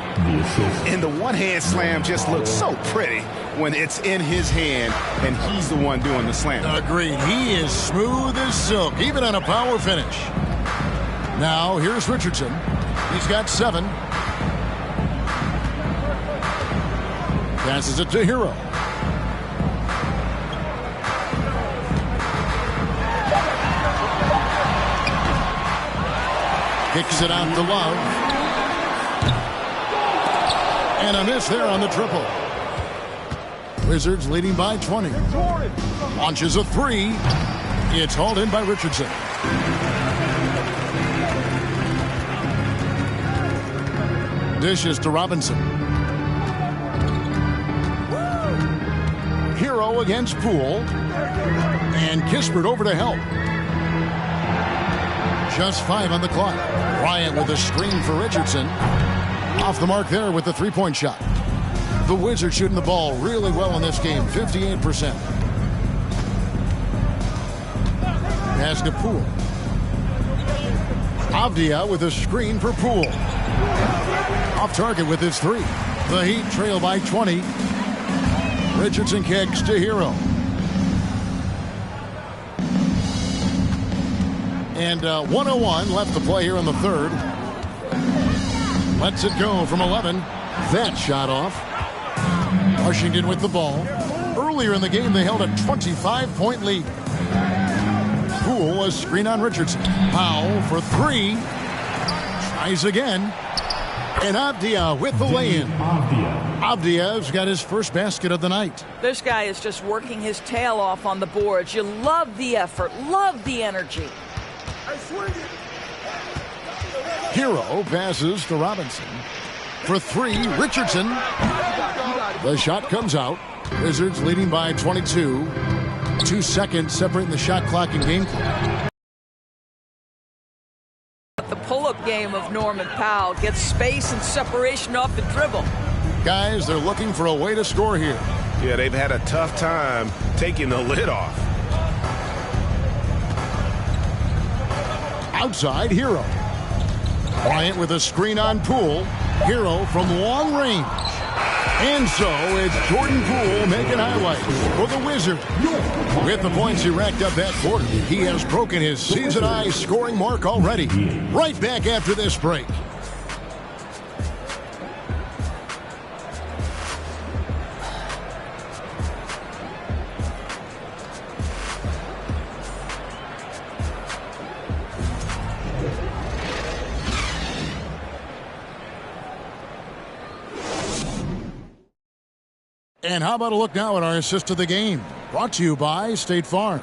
And the one-hand slam just looks so pretty when it's in his hand and he's the one doing the slam. Agreed. He is smooth as silk, even on a power finish. Now, here's Richardson. He's got 7. Passes it to Hero. Kicks it out to Love. And a miss there on the triple. Wizards leading by 20. Launches a 3. It's hauled in by Richardson. Dishes to Robinson. Hero against Poole. And Kispert over to help. Just 5 on the clock. Bryant with a screen for Richardson. Off the mark there with the three-point shot. The Wizards shooting the ball really well in this game, 58%. Pass to Poole. Avdia with a screen for Poole. Off target with his 3. The Heat trail by 20. Richardson kicks to Hero. And 1:01 left to play here in the third. Lets it go from 11. That shot off. Washington with the ball. Earlier in the game, they held a 25-point lead. Poole, a screen on Richardson. Powell for 3. Tries again. And Avdia with the lay-in. Avdia's got his first basket of the night. This guy is just working his tail off on the boards. You love the effort, love the energy. Hero passes to Robinson. For 3, Richardson. The shot comes out. Wizards leading by 22. 2 seconds separating the shot clock and game clock. The pull-up game of Norman Powell gets space and separation off the dribble. Guys, they're looking for a way to score here. Yeah, they've had a tough time taking the lid off. Outside, Hero. Bryant with a screen on Poole. Hero from long range. And so it's Jordan Poole making highlights for the Wizards. With the points he racked up that quarter, he has broken his season-high scoring mark already. Right back after this break. And how about a look now at our assist of the game? Brought to you by State Farm.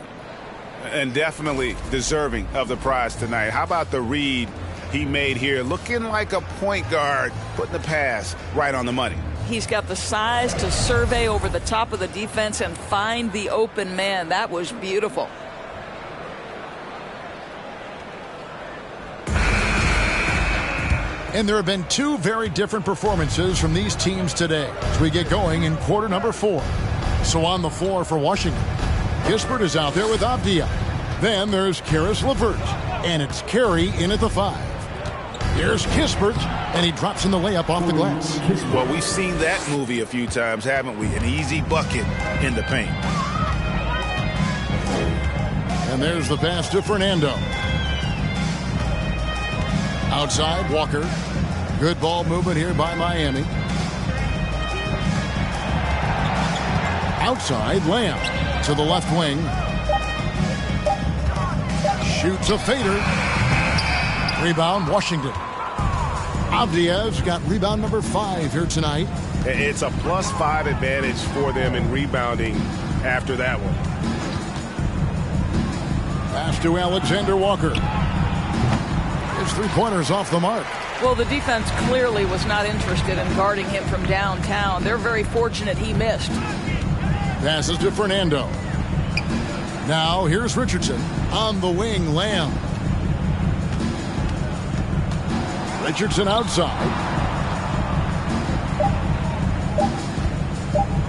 And definitely deserving of the prize tonight. How about the read he made here? Looking like a point guard, putting the pass right on the money. He's got the size to survey over the top of the defense and find the open man. That was beautiful. And there have been 2 very different performances from these teams today as we get going in quarter number 4. So on the floor for Washington, Kispert is out there with Avdia. Then there's Caris LeVert, and it's Carey in at the 5. Here's Kispert, and he drops in the layup off the glass. Well, we've seen that movie a few times, haven't we? An easy bucket in the paint. And there's the pass to Fernando. Outside, Walker. Good ball movement here by Miami. Outside, Lamb to the left wing. Shoots a fader. Rebound, Washington. Avdia's got rebound number 5 here tonight. It's a +5 advantage for them in rebounding after that one. Pass to Alexander Walker. His 3-pointers off the mark. Well, the defense clearly was not interested in guarding him from downtown. They're very fortunate he missed. Passes to Fernando. Now here's Richardson. On the wing, Lamb. Richardson outside.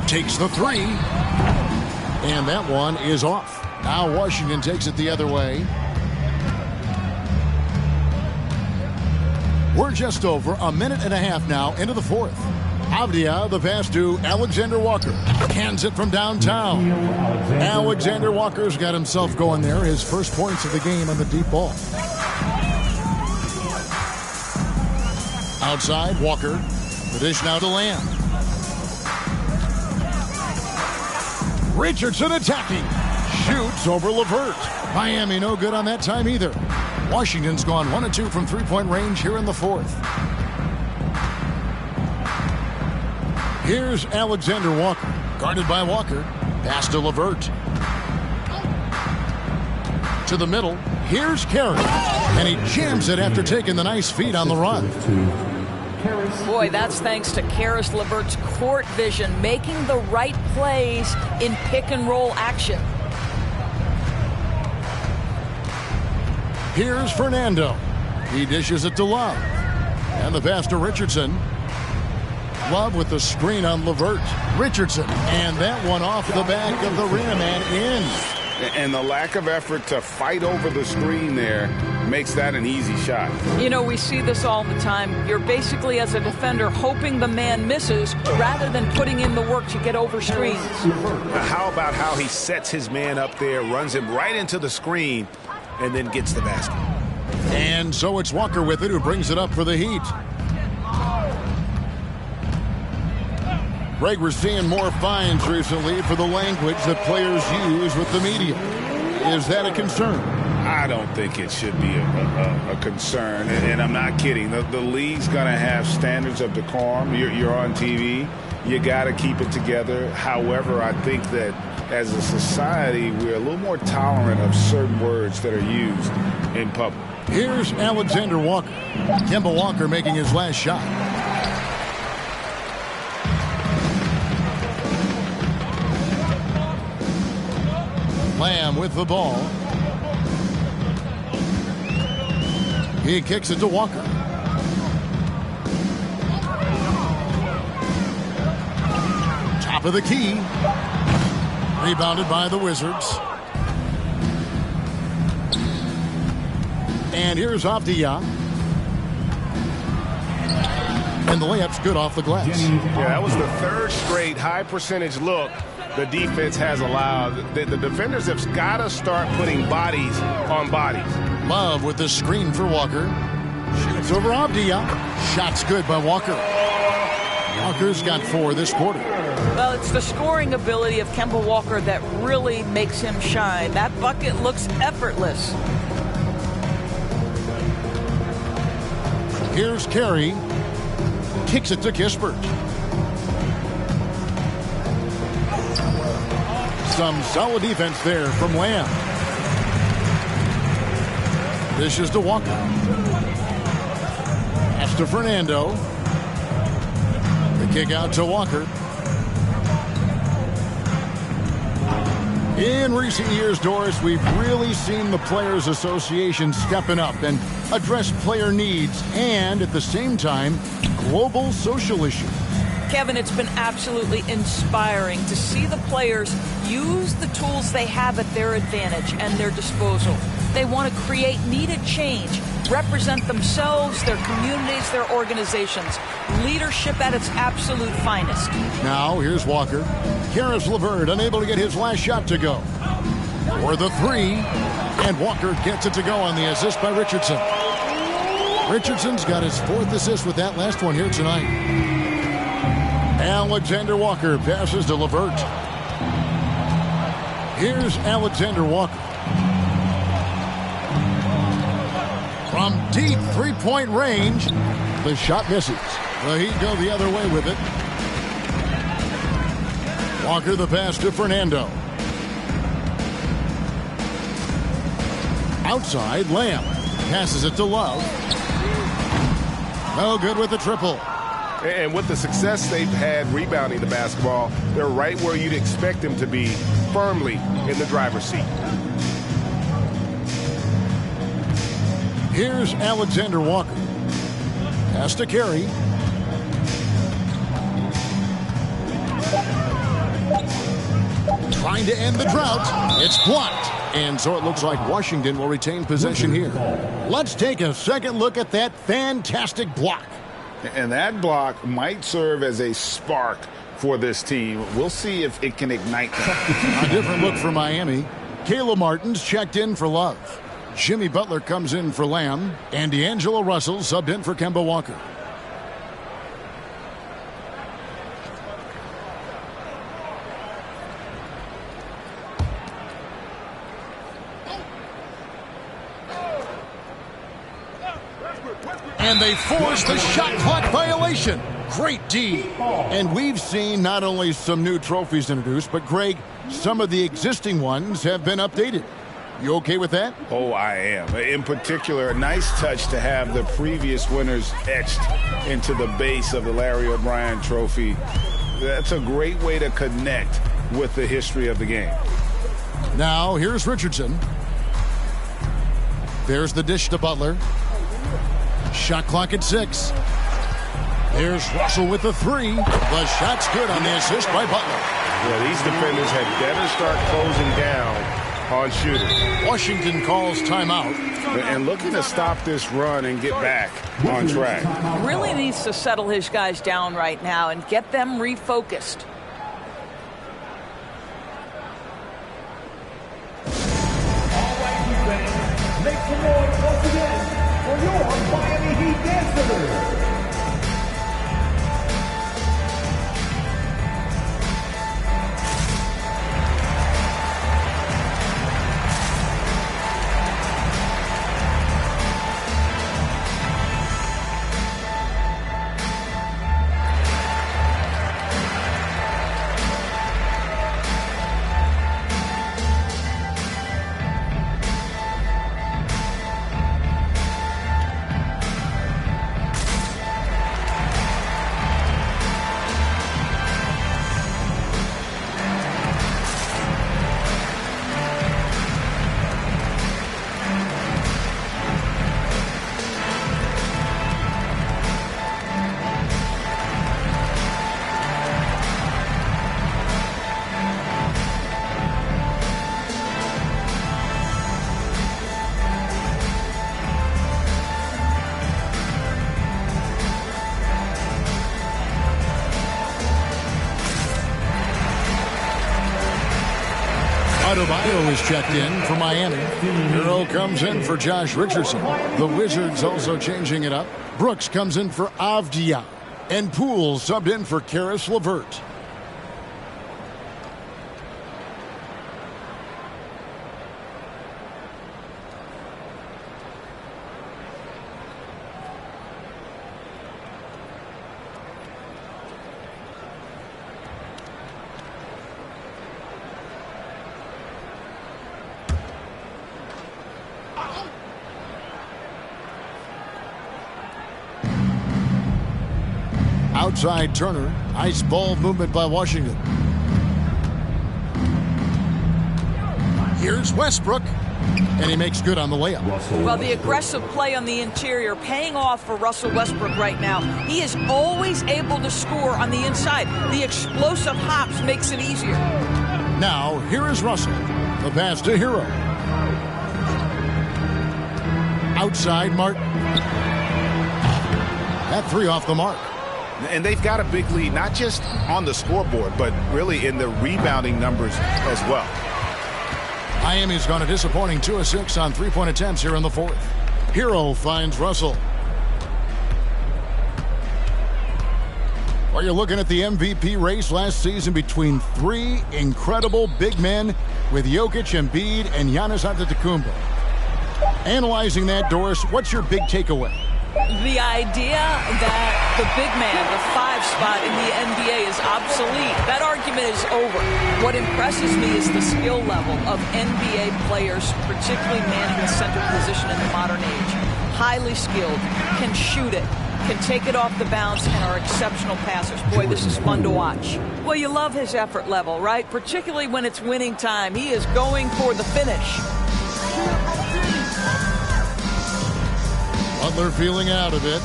Takes the 3. And that one is off. Now Washington takes it the other way. We're just over a minute and a half now into the 4th. Avdia, the pass to Alexander Walker. Hands it from downtown. Alexander Walker's got himself going there. His first points of the game on the deep ball. Outside, Walker. The dish now to Lamb. Richardson attacking. Shoots over LeVert. Miami no good on that time either. Washington's gone 1 of 2 from 3-point range here in the 4th. Here's Alexander Walker. Guarded by Walker. Pass to LeVert. To the middle. Here's Carey. And he jams it after taking the nice feed on the run. Boy, that's thanks to Caris LeVert's court vision, making the right plays in pick-and-roll action. Here's Fernando. He dishes it to Love. And the pass to Richardson. Love with the screen on LeVert. Richardson. And that one off the back of the rim and in. And the lack of effort to fight over the screen there makes that an easy shot. You know, we see this all the time. You're basically, as a defender, hoping the man misses rather than putting in the work to get over screens. How about how he sets his man up there, runs him right into the screen, and then gets the basket. And so it's Walker with it, who brings it up for the Heat. Greg, we're seeing more fines recently for the language that players use with the media. Is that a concern? I don't think it should be a concern, and I'm not kidding. The league's going to have standards of decorum. You're on TV. You got to keep it together. However, I think that as a society, we're a little more tolerant of certain words that are used in public. Here's Alexander Walker. Kemba Walker making his last shot. Lamb with the ball. He kicks it to Walker. Top of the key. Rebounded by the Wizards. And here's Avdia. And the layup's good off the glass. Yeah, that was the 3rd straight high percentage look the defense has allowed. The defenders have got to start putting bodies on bodies. Love with the screen for Walker. Shoots over Avdia. Shot's good by Walker. Walker's got 4 this quarter. Well, it's the scoring ability of Kemba Walker that really makes him shine. That bucket looks effortless. Here's Carey. Kicks it to Kispert. Some solid defense there from Lamb. Dishes to Walker. Pass to Fernando. The kick out to Walker. In recent years, Doris, we've really seen the Players Association stepping up and address player needs and, at the same time, global social issues. Kevin, it's been absolutely inspiring to see the players use the tools they have at their advantage and their disposal. They want to create needed change, represent themselves, their communities, their organizations. Leadership at its absolute finest. Now, here's Walker. Caris LeVert unable to get his last shot to go. for the three. And Walker gets it to go on the assist by Richardson. Richardson's got his 4th assist with that last one here tonight. Alexander Walker passes to LeVert. Here's Alexander Walker. From deep three-point range, the shot misses. The Heat go the other way with it. Walker the pass to Fernando. Outside, Lamb passes it to Love. No good with the triple. And with the success they've had rebounding the basketball, they're right where you'd expect them to be, firmly in the driver's seat. Here's Alexander Walker. Pass to Carey. Trying to end the drought. It's blocked. And so it looks like Washington will retain possession here. Let's take a second look at that fantastic block. And that block might serve as a spark for this team. We'll see if it can ignite them. A different look for Miami. Caleb Martin's checked in for Love. Jimmy Butler comes in for Lamb. And D'Angelo Russell subbed in for Kemba Walker. And they force the shot clock violation. Great D. And we've seen not only some new trophies introduced, but Greg, some of the existing ones have been updated. You okay with that? Oh, I am. In particular, a nice touch to have the previous winners etched into the base of the Larry O'Brien trophy. That's a great way to connect with the history of the game. Now, here's Richardson. There's the dish to Butler. Shot clock at 6. There's Russell with the 3. The shot's good on the assist by Butler. Well, these defenders had better start closing down on shooting. Washington calls timeout. And looking to stop this run and get back on track. Really needs to settle his guys down right now and get them refocused. Make some noise once again for your Miami Heat dancers. Adebayo is checked in for Miami. Hero comes in for Josh Richardson. The Wizards also changing it up. Brooks comes in for Avdia. And Poole subbed in for Karis LeVert. Outside Turner. Nice ball movement by Washington. Here's Westbrook. And he makes good on the layup. Well, the aggressive play on the interior paying off for Russell Westbrook right now. He is always able to score on the inside. The explosive hops makes it easier. Now, here is Russell. The pass to Hero. Outside Martin. That 3 off the mark. And they've got a big lead, not just on the scoreboard, but really in the rebounding numbers as well. Miami's gone a disappointing 2 of 6 on three-point attempts here in the fourth. Hero finds Russell. Well, you're looking at the MVP race last season between three incredible big men with Jokic, Embiid, and Giannis Antetokounmpo. Analyzing that, Doris, what's your big takeaway? The idea that the big man, the 5 spot in the NBA is obsolete. That argument is over. What impresses me is the skill level of NBA players, particularly manning the center position in the modern age. Highly skilled, can shoot it, can take it off the bounce, and are exceptional passers. Boy, this is fun to watch. Well, you love his effort level, right? Particularly when it's winning time. He is going for the finish. Butler feeling out of it.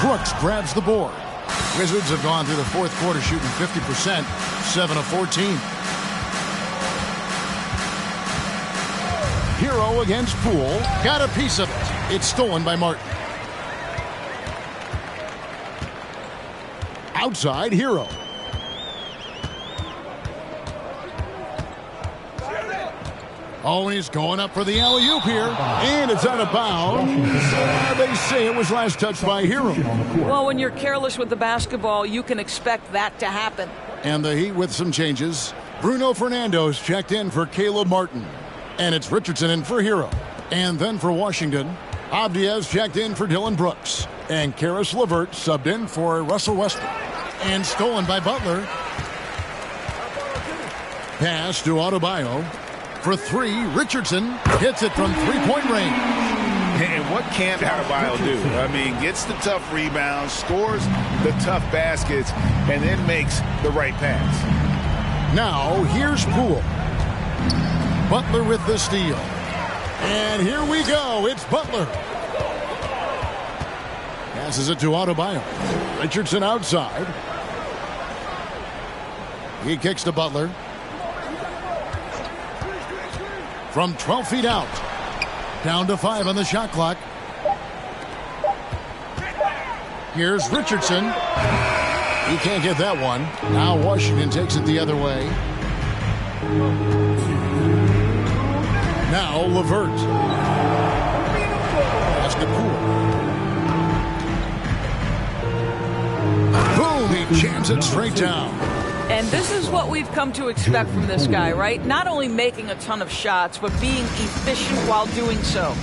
Brooks grabs the board. Wizards have gone through the fourth quarter shooting 50%, 7 of 14. Hero against Poole. Got a piece of it. It's stolen by Martin. Outside, Hero. Oh, and he's going up for the alley-oop here. And it's out of bounds. They say it was last touched by Hero. Well, when you're careless with the basketball, you can expect that to happen. And the Heat with some changes. Bruno Fernando's checked in for Caleb Martin. And it's Richardson in for Hero. And then for Washington, Abdias checked in for Dylan Brooks. And Karis LeVert subbed in for Russell Westbrook. And stolen by Butler. Pass to Adebayo. For three, Richardson hits it from three-point range. And what can't Adebayo do? I mean, gets the tough rebounds, scores the tough baskets, and then makes the right pass. Now, here's Poole. Butler with the steal. And here we go. It's Butler. Passes it to Adebayo. Richardson outside. He kicks to Butler. From 12 feet out. Down to 5 on the shot clock. Here's Richardson. He can't get that one. Now Washington takes it the other way. Now LeVert. Pass to Poole. Boom! He jams it straight down. And this is what we've come to expect from this guy, right? Not only making a ton of shots, but being efficient while doing so.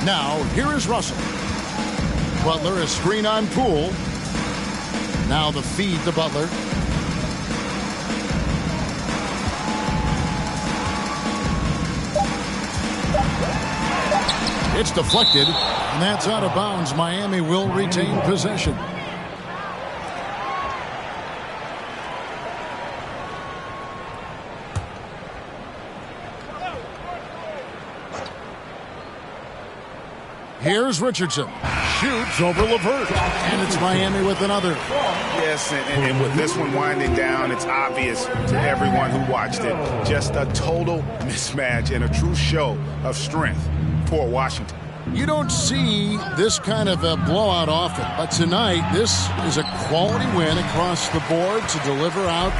Now, here is Russell. Butler is screen on Poole. Now the feed to Butler. It's deflected, and that's out of bounds. Miami will retain possession. Here's Richardson. Shoots over LeVert. And it's Miami with another. Yes, and with this one winding down, it's obvious to everyone who watched it. Just a total mismatch and a true show of strength for Washington. You don't see this kind of a blowout often, but tonight this is a quality win across the board to deliver out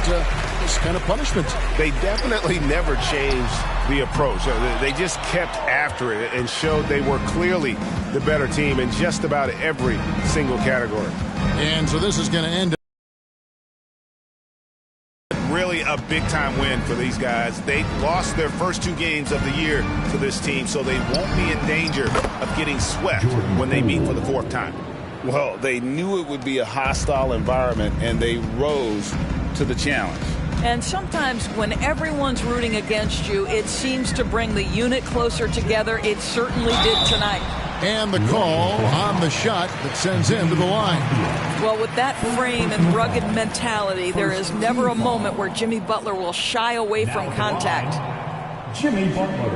this kind of punishment. They definitely never changed the approach. They just kept after it and showed they were clearly the better team in just about every single category. And so this is going to end really a big-time win for these guys. They lost their first 2 games of the year to this team, so they won't be in danger of getting swept when they meet for the 4th time. Well, they knew it would be a hostile environment, and they rose to the challenge. And sometimes when everyone's rooting against you, it seems to bring the unit closer together. It certainly did tonight. And the call on the shot that sends him to the line. Well, with that frame and rugged mentality, there is never a moment where Jimmy Butler will shy away from contact. Jimmy Butler.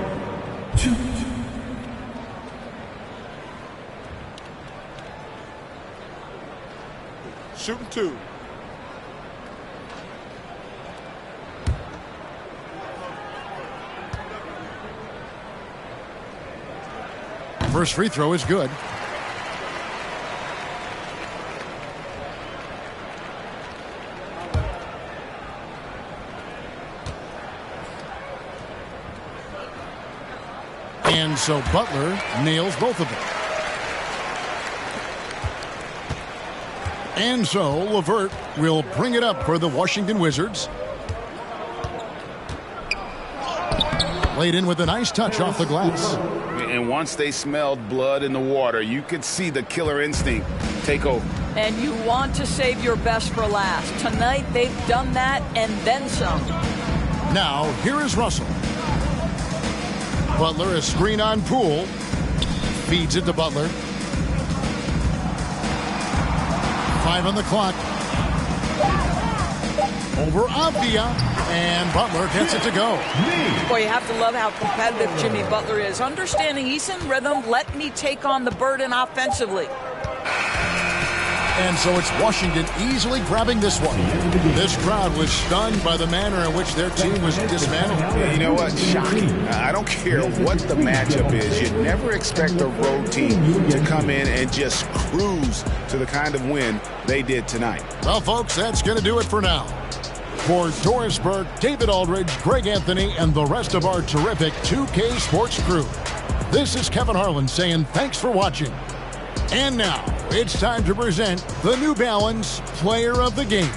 Shooting 2. First free throw is good. So Butler nails both of them. And so LeVert will bring it up for the Washington Wizards. Laid in with a nice touch off the glass. And once they smelled blood in the water, you could see the killer instinct take over. And you want to save your best for last. Tonight, they've done that and then some. Now, here is Russell. Butler, a screen on Poole. Feeds it to Butler. 5 on the clock. Over Avdia. And Butler gets it to go. Boy, you have to love how competitive Jimmy Butler is. Understanding he's in rhythm, let me take on the burden offensively. And so it's Washington easily grabbing this one. This crowd was stunned by the manner in which their team was dismantled. You know what? Shocking. I don't care what the matchup is. You never expect a road team to come in and just cruise to the kind of win they did tonight. Well, folks, that's going to do it for now. For Doris Burke, David Aldridge, Greg Anthony, and the rest of our terrific 2K Sports crew, this is Kevin Harlan saying thanks for watching. And now, it's time to present the New Balance Player of the Game.